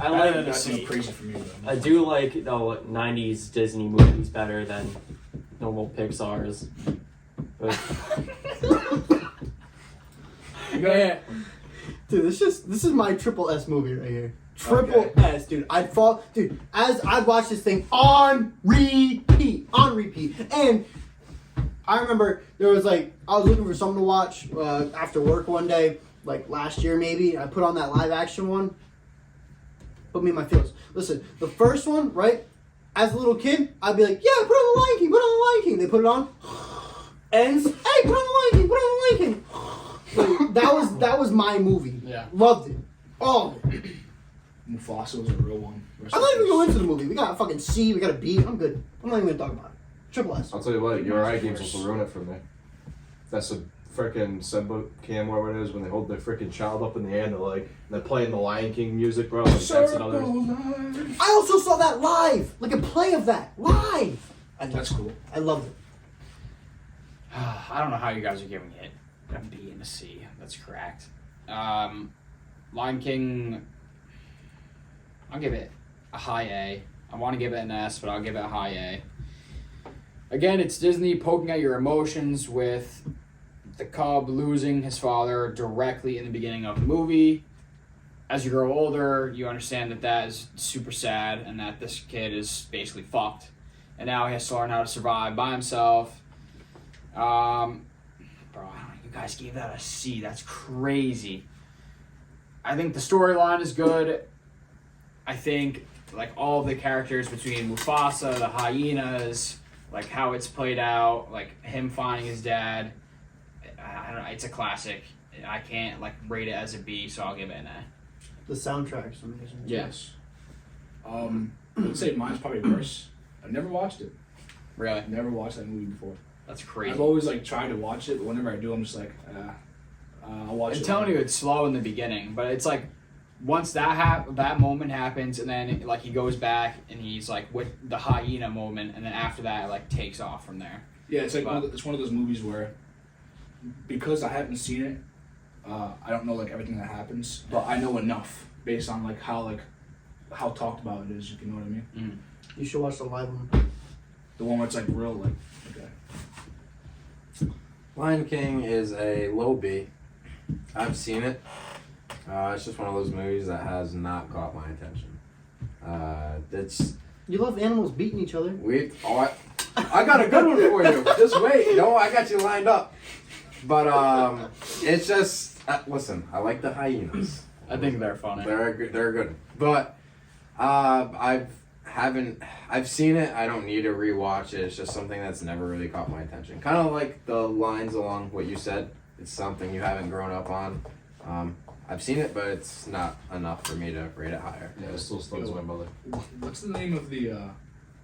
I like. That's no crazy for me though. I do like the 90s Disney movies better than normal Pixar's. But Yeah. Dude, this is my triple S movie right here. Triple Okay. S, dude. As I'd watch this thing on repeat. And I remember there was I was looking for something to watch after work one day, like last year maybe. I put on that live action one. Put me in my feels. Listen, the first one, right? As a little kid, I'd be like, yeah, put on the Lion King, put on the Lion King. They put it on. Ends. Hey, put on the Lion King, put on the Lion King. Like, that was my movie. Yeah. Loved it. All of it. Mufasa was a real one. I'm not even going into the movie. We got a fucking C, we got a B. I'm good. I'm not even gonna talk about it. Triple S. I'll tell you what, your eye games will ruin it for me. That's a freaking Simba cam, whatever it is, when they hold their freaking child up in the air and they're playing the Lion King music, bro. Like, that's another. I also saw that live, like a play of that live. That's cool. I loved it. I don't know how you guys are giving it a B and a C. That's correct. Lion King, I'll give it a high A. I want to give it an S, but I'll give it a high A. Again, it's Disney poking at your emotions with the cub losing his father directly in the beginning of the movie. As you grow older, you understand that is super sad and that this kid is basically fucked. And now he has to learn how to survive by himself. Bro, I don't know, you guys gave that a C. That's crazy. I think the storyline is good. I think like all the characters between Mufasa, the hyenas, like how it's played out, like him finding his dad. I don't know. It's a classic. I can't like rate it as a B, so I'll give it an A. The soundtrack's amazing. Yes. I'd say mine's probably worse. I've never watched it. Really? I've never watched that movie before. That's crazy. I've always tried to watch it, but whenever I do, I'm just like, I'll watch I'm it. telling you, it's slow in the beginning, but it's like once that moment happens, and then like he goes back and he's like with the hyena moment, and then after that, it like takes off from there. Yeah, it's like it's one of those movies where because I haven't seen it, I don't know like everything that happens, but I know enough based on like how like how talked about it is. If you know what I mean. You should watch the live one. The one where it's like real, like okay. Lion King is a low B. I've seen it. It's just one of those movies that has not caught my attention. It's You love animals beating each other. I got a good one for you. Just wait. No, I got you lined up. But it's just listen. I like the hyenas. I think they're funny. They're good. But I've seen it. I don't need to rewatch it. It's just something that's never really caught my attention. Kind of like the lines along what you said. It's something you haven't grown up on. I've seen it, but it's not enough for me to rate it higher. Yeah, it still stuns my mother. What's the name of the?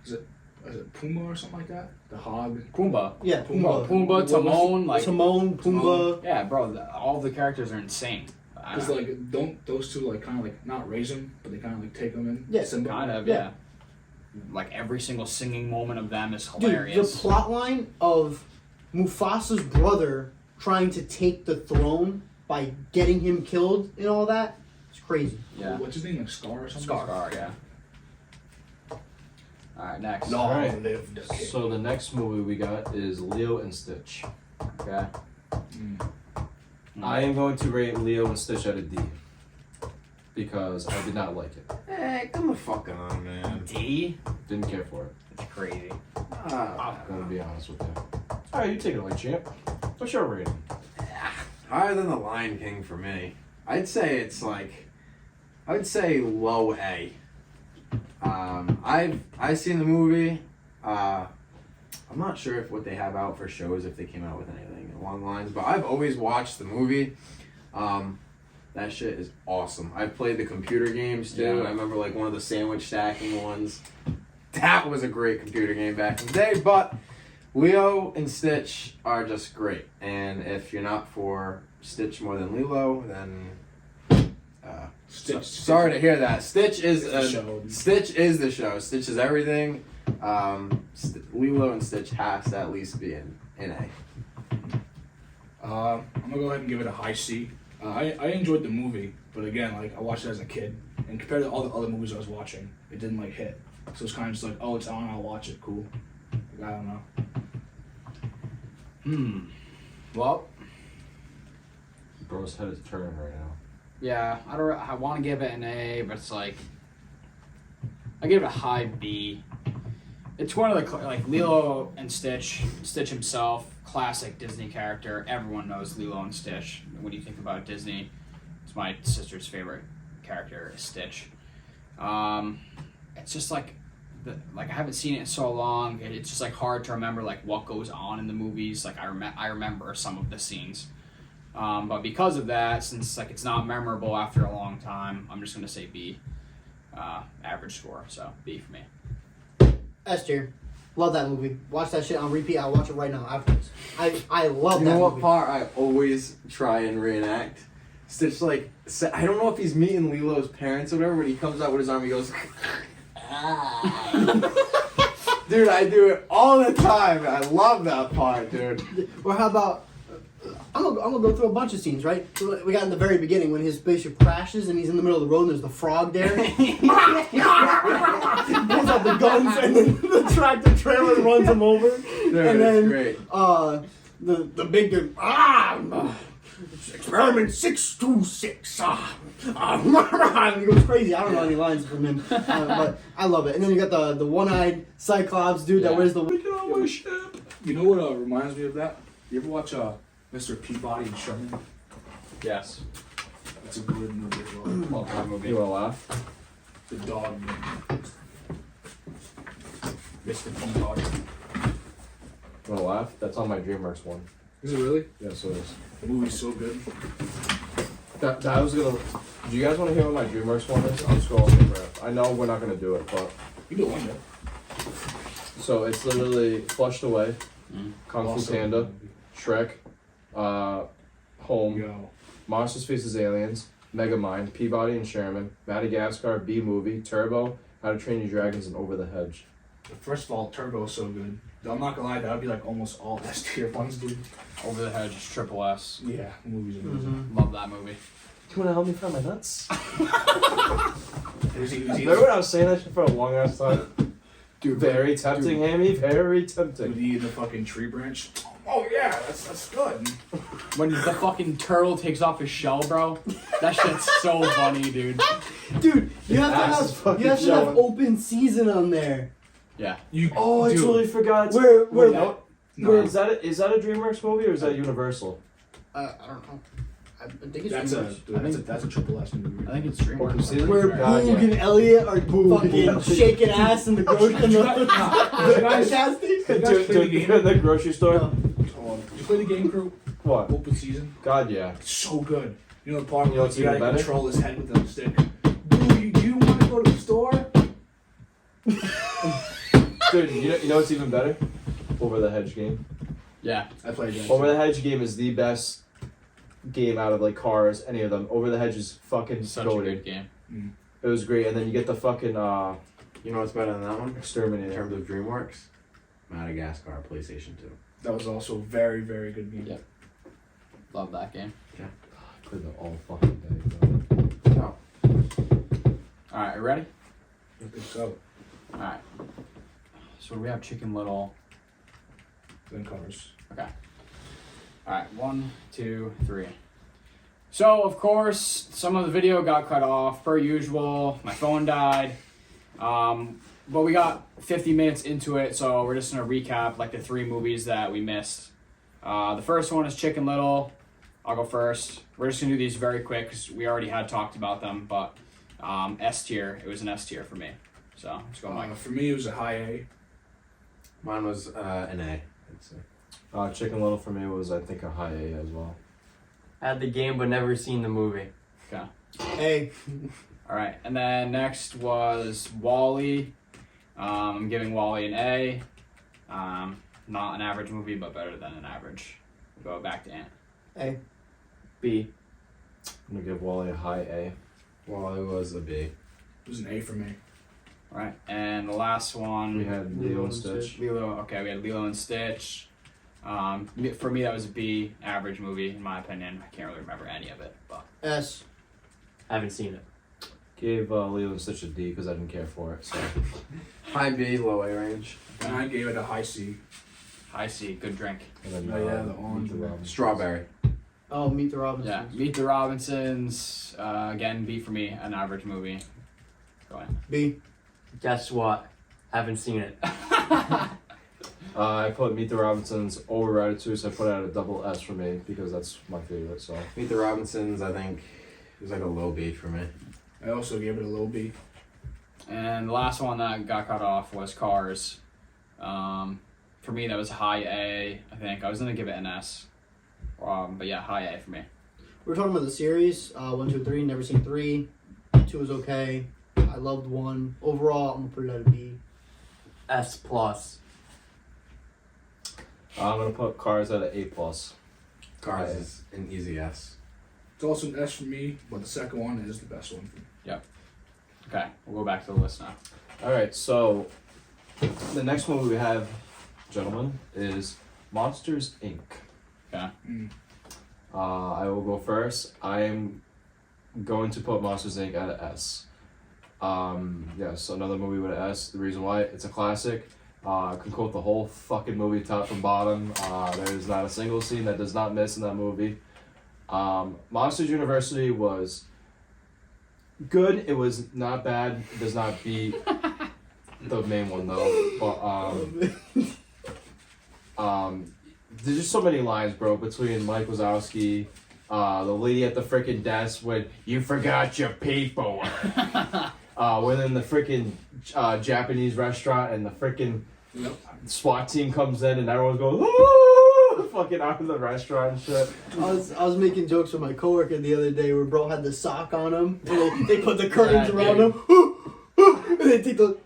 Is it Puma or something like that? The hog. Pumbaa. Yeah, Pumbaa, Pumbaa. Timon, like Timon, Pumbaa. yeah, bro. All the characters are insane. Because like, don't those two like kind of like not raise him, but they kind of like take him in? Yeah, Simba? kind of, yeah. Like every single singing moment of them is Dude, hilarious. the plot line of Mufasa's brother trying to take the throne by getting him killed and all that, it's crazy. Yeah. What's his name? Like Scar or something? Scar, yeah. Alright, next. Long Alright. live the king. So the next movie we got is Leo and Stitch. Okay. I am going to rate Leo and Stitch at a D. Because I did not like it. Hey, come the fuck on, man. D? Didn't care for it. It's crazy. Ah, I'm gonna be honest with you. Alright, you take it away, champ. What's your rating? higher than the Lion King for me. I'd say it's like, I would say low A. I've seen the movie. I'm not sure if what they have out for shows, if they came out with anything along the lines, but I've always watched the movie. That shit is awesome. I've played the computer games too. Yeah. I remember like one of the sandwich stacking ones. That was a great computer game back in the day, but Leo and Stitch are just great. And if you're not for Stitch more than Lilo, then Stitch. sorry to hear that. Stitch is It's the show. Stitch is the show. Stitch is everything. Lilo and Stitch has to at least be in A. I'm gonna go ahead and give it a high C. I enjoyed the movie, but again, like I watched it as a kid, and compared to all the other movies I was watching, it didn't like hit. So it's kind of just like, oh, it's on, I'll watch it, cool. Like, I don't know. Well, Bro's head is turning right now. yeah, I want to give it an A, but it's like I give it a high B. It's one of the like Lilo and Stitch himself, classic Disney character. Everyone knows Lilo and Stitch. When you think about Disney, it's my sister's favorite character, is Stitch. It's just like I haven't seen it in so long. It's just like hard to remember like what goes on in the movies. Like I remember some of the scenes. But because of that, since like it's not memorable after a long time, I'm just gonna say B. Average score, so B for me. S tier. Love that movie. Watch that shit on repeat. I'll watch it right now afterwards. I love You that know what movie. part I always try and reenact? Stitch like I don't know if he's meeting Lilo's parents or whatever, but he comes out with his arm. He goes, dude, I do it all the time. I love that part, dude. Or how about I'm gonna go through a bunch of scenes, right? So we got in the very beginning when his spaceship crashes and he's in the middle of the road and there's the frog there. He pulls out the guns and then the tractor trailer runs him over. Dude, and then it's great. the big dude, experiment 626. And he goes crazy. I don't know any lines from him, but I love it. And then you got the one-eyed Cyclops dude that wears the. You know what reminds me of that? You ever watch Mr. Peabody and Sherman? Yes. It's a good movie as well. Love that movie. You wanna laugh? The dog movie. Mr. Peabody. You wanna laugh? That's on my DreamWorks one. Is it really? Yes, it is. The movie's so good. That I was gonna. Do you guys want to hear what my DreamWorks one is? I'm scrolling the graph. I know we're not gonna do it, but You do it one day. so it's literally Flushed Away, Kung Fu Awesome Panda, movie. Shrek, Home, Yo. Monsters vs Aliens, Megamind, Peabody and Sherman, Madagascar, B Movie, Turbo, How to Train Your Dragons, and Over the Hedge. First of all, Turbo is so good. I'm not gonna lie, that would be like almost all S tier ones, dude. Over the Hedge is triple S. Yeah, the movie's amazing. Love that movie. You wanna help me find my nuts? Was he Remember when I was saying that shit for a long ass time? Dude, Very tempting, Hammy. Very tempting. eating the fucking tree branch? Oh yeah, that's good. when the fucking turtle takes off his shell, bro, that shit's so funny, dude. Dude, you have Ass to is have fucking have showing. open season on there. Yeah. You Oh, I dude, totally forgot. Where Wait, no, no, is that a DreamWorks movie or is that Universal? I don't know. I think it's that's DreamWorks. a triple S movie. I think it's DreamWorks. See? Where God, Boog yeah. and Elliot are fucking yeah. shaking ass in the grocery You guys- gas station. You guys play the game? in the grocery store. No. You play the game crew? What? Open season? God, yeah. It's so good. You know the part You know where what's you even gotta better? control his head with the stick. Dude, do you want to go to the store? Dude, you know what's even better? Over the Hedge game. Yeah. I played that. Over the Hedge game is the best game out of like Cars, any of them. Over the Hedge is fucking Such a goated. good game. It was great, and then you get the fucking You know what's better than that one? In Exterminator. terms of DreamWorks? Madagascar, PlayStation 2. That was also a very, very good game. Yep. Love that game. Played that all fucking day. Bro. All right, you ready? I think so. All right. So we have Chicken Little. Then Cars. All right, 1, 2, 3. So of course, some of the video got cut off per usual. My phone died. But we got 50 minutes into it, so we're just gonna recap like the 3 movies that we missed. The first one is Chicken Little. I'll go first. We're just gonna do these very quick because we already had talked about them, but S tier. It was an S tier for me. So let's go, Mike. For me, it was a high A. Mine was an A, I'd say. Chicken Little for me was, I think, a high A as well. Had the game but never seen the movie. Hey, All right, and then next was Wall-E. I'm giving Wall-E an A. Not an average movie, but better than an average. Go back to Ant. hey. B. I'm gonna give Wally a high A. Well, it was a B. It was an A for me. All right, and the last one. We had Lilo and Stitch. Lilo. Okay, we had Lilo and Stitch. For me, that was a B, average movie in my opinion. I can't really remember any of it, but S. Haven't seen it. Gave Lilo and Stitch a D because I didn't care for it. So High B, low A range. And I gave it a high C. high C, good drink. and then Oh, yeah, the orange Meet the one. Robinsons. Strawberry. Oh, Meet the Robinsons. Yeah, Meet the Robinsons. Again, B for me, an average movie. Go ahead. B. Guess what? Haven't seen it. I put Meet the Robinsons over Ratatouille, so I put it at a double S for me because that's my favorite. So Meet the Robinsons, I think, it was like a low B for me. I also gave it a low B. And the last one that got cut off was Cars. For me, that was high A, I think. I was going to give it an S. But yeah, high A for me. We're talking about the series. 1, 2, 3. Never seen 3. 2 was okay. I loved 1. Overall, I'm gonna put it at a B. S plus. I'm gonna put Cars at an A plus. Cars Right. is an easy S. It's also an S for me, but the second one is the best one for me. Okay, we'll go back to the list now. All right, so the next movie we have, gentlemen, is Monsters Inc. Okay. I will go first. I am going to put Monsters Inc. at an S. Yes, another movie with an S. The reason why, it's a classic. I can quote the whole fucking movie top from bottom. There's not a single scene that does not miss in that movie. Monsters University was good. It was not bad. It does not beat the main one though. But there's just so many lines, bro, between Mike Wazowski, the lady at the freaking desk when you forgot your paper. When in the freaking Japanese restaurant and the freaking SWAT team comes in and everyone's going, "Ooh!" fucking out of the restaurant and shit. I was making jokes with my coworker the other day where bro had the sock on him and they put the curtains Yeah, around dude. him and they take the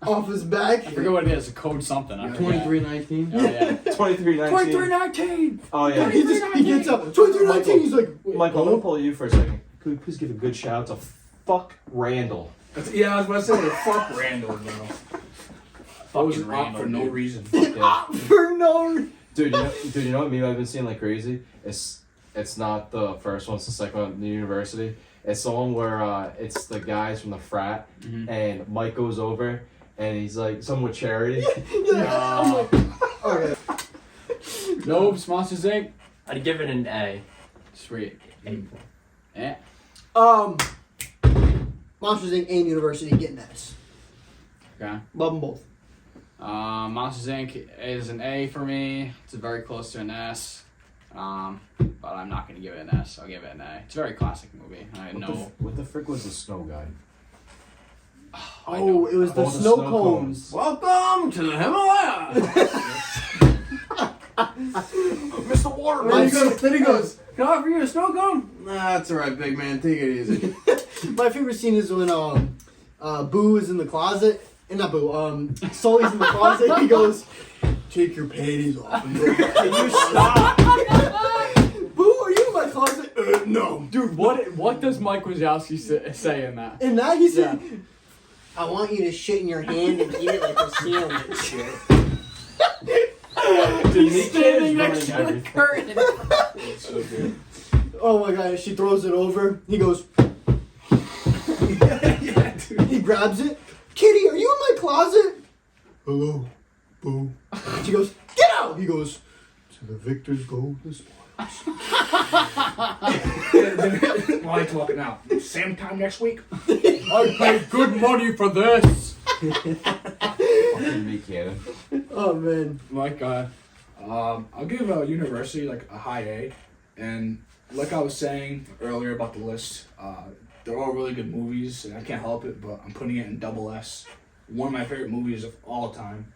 off his back. I forget what it is. A code something. I forget. 2319. Oh, yeah. 2319. 2319! Oh yeah. He gets up 2319. He's like, wait, Michael, I'm gonna pull you for a second. Could we please give a good shout out to fuck Randall? Yeah, I was about to say, fuck Randall, bro. I was Fucking up Randall, for no dude. reason. Yeah. for no reason. Dude, you know what meme I've been seeing like crazy? It's it's not the first one, it's the second one, the university. It's the one where it's the guys from the frat, and Mike goes over, and he's like, someone with charity. Okay. Nope, Monsters Inc. I'd give it an A. Sweet. A. Eh. Monsters Inc. and University getting S. Okay. Love them both. Monsters Inc. is an A for me. It's very close to an S. But I'm not gonna give it an S. I'll give it an A. It's a very classic movie. I know. What the frick was the snow guy? Oh, it was the Oh, the snow snow cones. Welcome to the Himalayas. Mr. Waterman. Then he goes, can I offer you a snow cone? Nah, that's alright, big man. Take it easy. My favorite scene is when Boo is in the closet. And not Boo, Sully's in the closet. He goes, take your panties off. And go, can you stop? Boo, are you in my closet? No. Dude, what does Mike Wazowski say in that? And that he said, I want you to shit in your hand and eat it like a sandwich. He's standing next to the everything. curtain. It's so good. Oh my god, she throws it over. He goes, Yeah, dude. he grabs it. Kitty, are you in my closet? Hello, Boo. She goes, get out! He goes, to the victors go the spoils. Mike's walking out. Same time next week. I paid good money for this. Fucking me, Cannon. Oh man. My God. I'll give University like a high A, and like I was saying earlier about the list, they're all really good movies, and I can't help it, but I'm putting it in double S. One of my favorite movies of all time.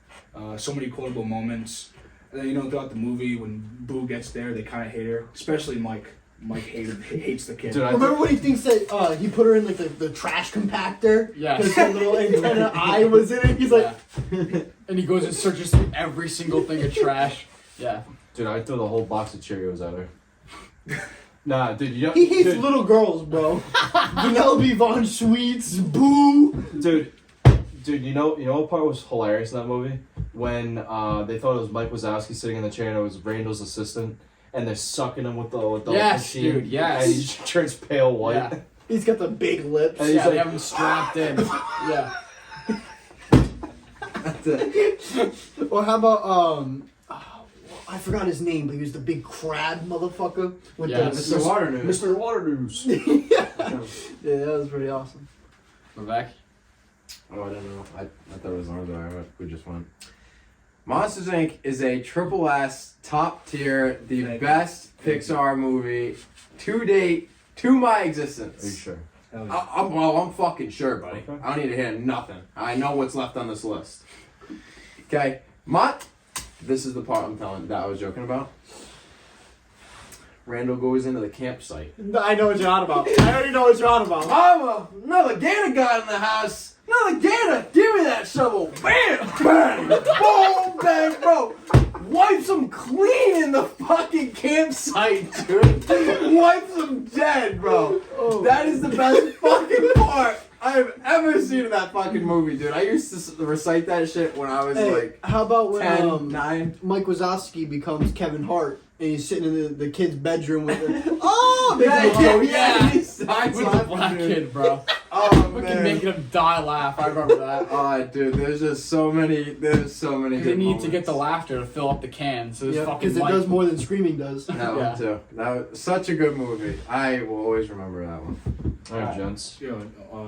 So many quotable moments. And then, throughout the movie, when Boo gets there, they kind of hate her, especially Mike. Mike hates the kid. Dude, Remember when he thinks that he put her in like the trash compactor? Yeah. Because her little antenna eye was in it. He's like, And he goes and searches through every single thing of trash. Yeah. Dude, I threw the whole box of Cheerios at her. Nah, dude, he hates dude, little girls, bro. Vanellope Von Sweets, Boo. Dude, you know what part was hilarious in that movie? When they thought it was Mike Wazowski sitting in the chair and it was Randall's assistant, and they're sucking him with the Yes, machine. dude, yes. And he just turns pale white. Yeah. He's got the big lips. And he's Yeah, like, they have him strapped in. Yeah. That's it. Or how about I forgot his name, but he was the big crab motherfucker with Yes. the Mr. Water News. Mr. Waternoose. Yeah, that was pretty awesome. We're back. Oh, I don't know. I thought it was longer. We just went. Monsters Inc. is a triple S, top tier, the best Pixar movie to date to my existence. Are you sure? Hell yeah. I'm fucking sure, buddy. Okay. I don't need to hear nothing. I know what's left on this list. Okay, this is the part that I was joking about. Randall goes into the campsite. I know what you're on about. I already know what you're on about. Another gator got in the house. Another gator. Give me that shovel. Bam, bang, boom, bang, bro. Wipes him clean in the fucking campsite, dude. Wipes him dead, bro. That is the best fucking part I have ever seen in that fucking movie, dude. I used to recite that shit when I was like how about when 10, 9. Mike Wazowski becomes Kevin Hart and he's sitting in the kid's bedroom with the Yeah. He starts With the laughing, black dude. kid, bro. Oh, Fucking man. making him die laugh. I remember that. Oh, dude, there's just so many. There's so many. They good need to get the moments. laughter to fill up the can. So this Yeah, fucking because it Mike- does more than screaming does. That Yeah. one too. That was such a good movie. I will always remember that one. Alright, gents. I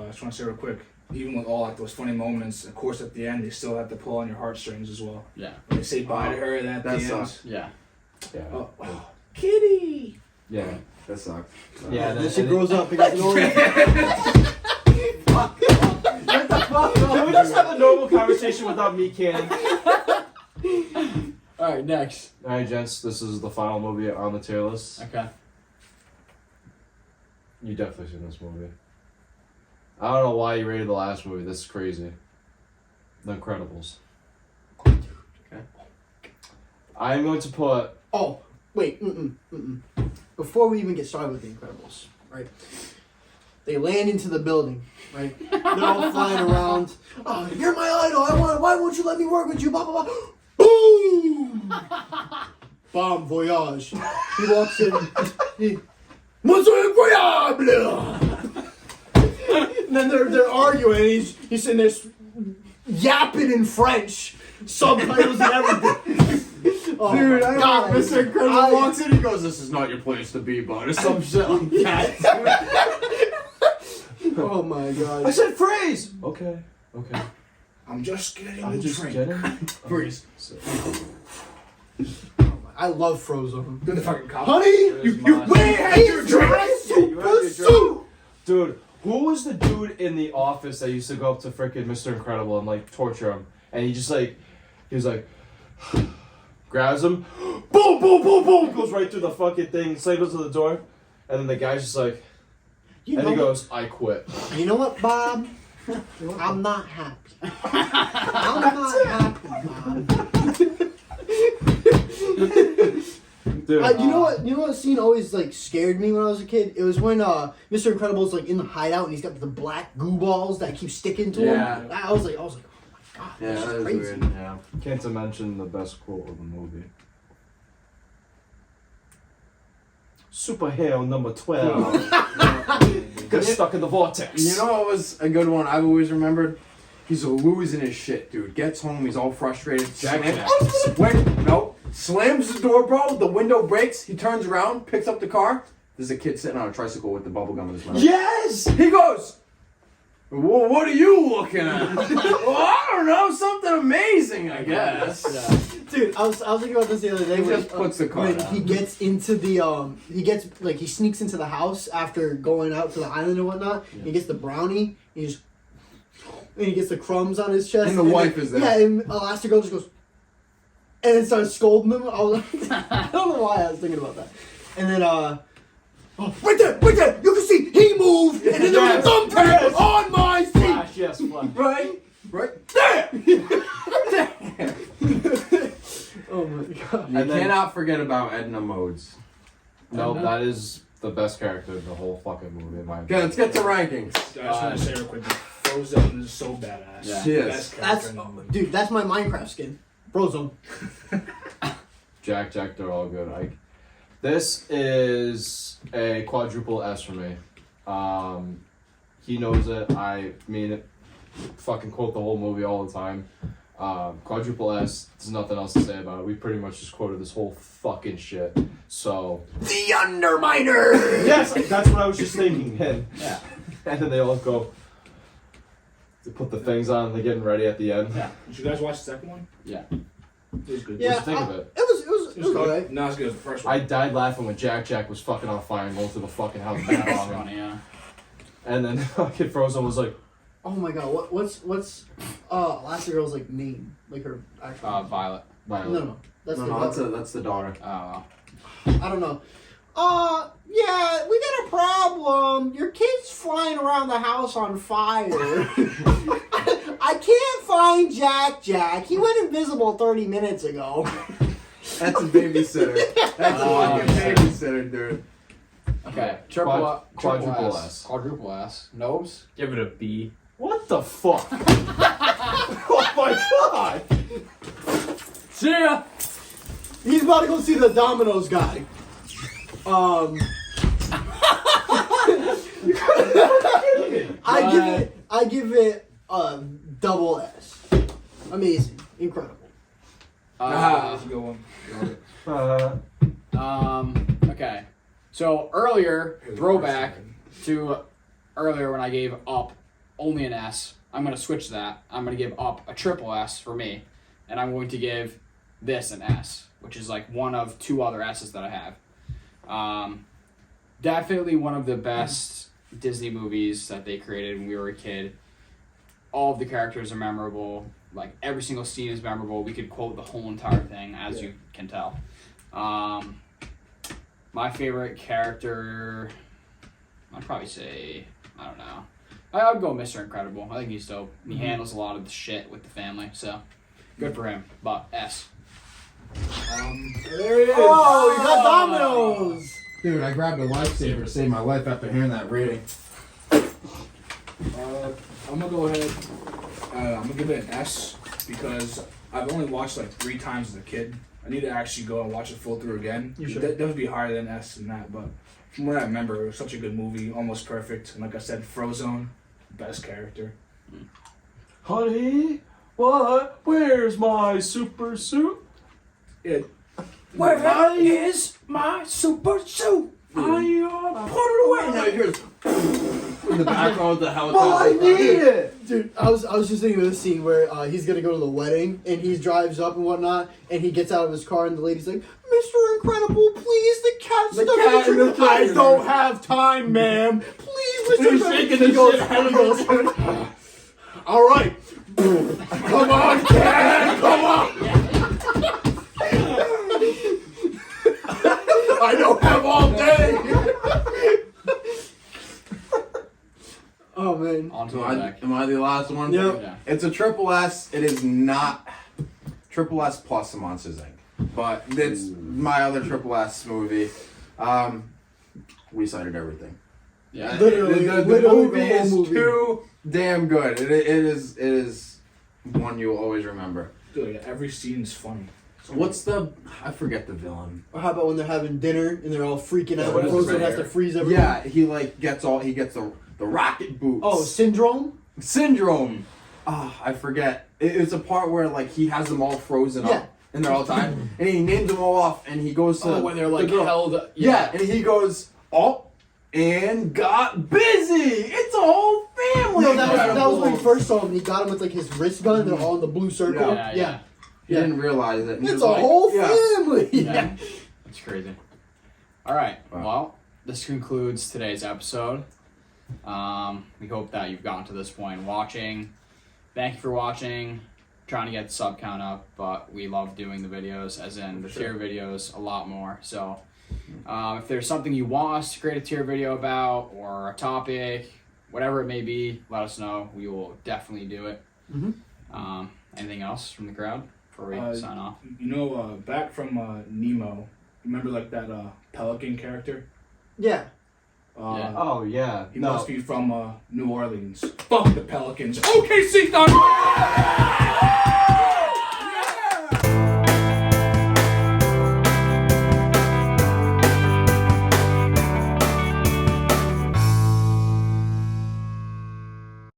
just want to say real quick, even with all like those funny moments, of course at the end they still have to pull on your heartstrings as well. Yeah. When they say bye to her at that the end. sucks. Yeah. Yeah. Oh, Kitty! Yeah. That sucks. Yeah, Then she grows up and gets an orange. Can we just have a normal conversation without me canning? Alright, next. Alright, gents, this is the final movie on the tier list. Okay. You definitely seen this movie. I don't know why you rated the last movie. This is crazy. The Incredibles. Okay. I'm going to put. Oh, wait. Before we even get started with The Incredibles, right? They land into the building, right? They're all flying around. Oh, you're my idol. Why won't you let me work with you? Blah, blah, blah. Boom! Bomb voyage. He walks in. Monsieur Incroyable! And then they're arguing. And he's sitting there yapping in French, subtitles and everything. Oh Dude, my I God, Mr. Incredible walks in, he goes, "This is not your place to be, bud," or some shit like that. Oh my God! I said freeze! Okay. I'm just getting I'm the just drink. kidding. Freeze. I love Frozone. Then the fucking cop. Honey, you mine. had your drink. Super soup. Dude, who was the dude in the office that used to go up to frickin' Mr. Incredible and like torture him? And he just like, he was like, grabs him, boom, boom, boom, boom, goes right through the fucking thing, slams to the door, and then the guy's just like, You and know he goes, "I quit." You know what, Bob? I'm not happy. I'm not happy, Bob. Dude, You know what? You know what scene always like scared me when I was a kid? It was when Mr. Incredible's like in the hideout and he's got the black goo balls that keep sticking to Yeah. him. I was like, oh my God, Yeah, this that is is crazy. weird. Yeah. Can't to mention the best quote of the movie. Superhero number 12. Got stuck in the vortex. You know what was a good one I've always remembered? He's losing his shit, dude. Gets home, he's all frustrated. Slams the door, bro. The window breaks. He turns around, picks up the car. There's a kid sitting on a tricycle with the bubble gum in his mouth. Yes! He goes, "Well, what are you looking at?" "Well, I don't know. Something amazing, I guess." Dude, I was thinking about this the other day. He when, just puts the car when down. he gets into the he sneaks into the house after going out to the island and whatnot. Yeah. He gets the brownie. And he gets the crumbs on his chest. And the wife is there. Yeah, and Elastigirl just goes and then starts scolding him. I don't know why I was thinking about that. And then right there, you can see he moved, and then there was a thumbtack on my seat. Flash, yes, flash. Right there. Oh my God! You cannot forget about Edna Modes. No, that is the best character in the whole fucking movie, in my Okay, let's get to rankings. I just want to say real quick, Frozone is so badass. Yeah. She is. Best character in the movie. Dude, that's my Minecraft skin, Frozone. Jack, they're all good. This is a quadruple S for me. He knows it. I mean it. Fucking quote the whole movie all the time. Quadruple S. There's nothing else to say about it. We pretty much just quoted this whole fucking shit. So The Underminer. yes, that's what I was just thinking. And, Yeah. and then they all go. They put the things on. They're getting ready at the end. Yeah. Did you guys watch the second one? Yeah. It was good. Yeah, What'd you think of it? It was alright. Not as good as the first I one. died laughing when Jack was fucking on fire and going through the fucking house. That's funny, yeah. And then fucking Frozen was like, Oh my God, what's Elastigirl's like name, like her actual. Violet. Violet. No, that's That's the daughter. Oh. I don't know. Yeah, we got a problem. Your kid's flying around the house on fire. I can't find Jack. He went invisible 30 minutes ago. That's a babysitter. That's a fucking babysitter, dude. Okay. Quadruple S. Quadruple S. Nobes? Give it a B. What the fuck? Oh my god! See ya! He's about to go see the Domino's guy. I give it a double S. Amazing, incredible. That's a good one. Okay. So earlier, throwback to earlier when I gave Up only an S. I'm going to switch that. I'm going to give Up a triple S for me. And I'm going to give this an S, which is like one of two other S's that I have. Definitely one of the best Disney movies that they created when we were a kid. All of the characters are memorable. Like every single scene is memorable. We could quote the whole entire thing, as you can tell. My favorite character, I'd probably say, I don't know. I would go Mr. Incredible. I think he's dope. He handles a lot of the shit with the family, so good for him. But S. There it is. Oh, you got Domino's. Dude, I grabbed a lifesaver to save my life after hearing that rating. I'm gonna go ahead. I'm gonna give it an S because I've only watched like 3 times as a kid. I need to actually go and watch it full through again. You should. That would be higher than S than that, but from what I remember, it was such a good movie, almost perfect. And like I said, Frozone, best character. Honey, what? Where's my super suit? It. Where is my super suit? I Put it away. Now you hear in the background of the helicopter. Well, I need it, dude. I was just thinking of this scene where he's gonna go to the wedding and he drives up and whatnot, and he gets out of his car and the lady's like, "Mr. Incredible, please, the cat's The stuck cat in in the the tree." I tree. don't have time, ma'am. Please, Mr. He's Incredible. shaking the He goes, shit out of he goes, all right. Come on, cat. Come on. I don't have all day. Oh man. On to the Am deck. I the last one? Yep. Yeah. It's a triple S. It is not triple S plus the Monsters Inc. But it's my other triple S movie. We cited everything. Yeah. Literally, the literally movie the whole is movie. too damn good. It is one you will always remember. Dude, like, every scene is funny. What's the? I forget the villain. Or how about when they're having dinner and they're all freaking out what and is Frozen it has right to freeze everything? Yeah, he gets the rocket boots. Oh, Syndrome? Syndrome. Ah, I forget. It's a part where like he has them all frozen Yeah. up and they're all tied, and he names them all off, and he goes to When they're the like girl. held. Yeah, and he goes and got busy. It's a whole family. No, that was Incredible. when we first saw him. He got him with like his wrist gun. They're all in the blue circle. Yeah. He didn't realize it. and he It's was a like, whole yeah. family. Yeah. That's crazy. All right. Wow. Well, this concludes today's episode. We hope that you've gotten to this point watching. Thank you for watching. Trying to get the sub count up, but we love doing the videos, as in the tier videos, a lot more. So, if there's something you want us to create a tier video about, or a topic, whatever it may be, let us know. We will definitely do it. Anything else from the crowd before we sign off? You know, back from Nemo, remember like that pelican character? Yeah. Yeah. Oh yeah. He must be from New Orleans. Fuck the Pelicans. Okay, see, done.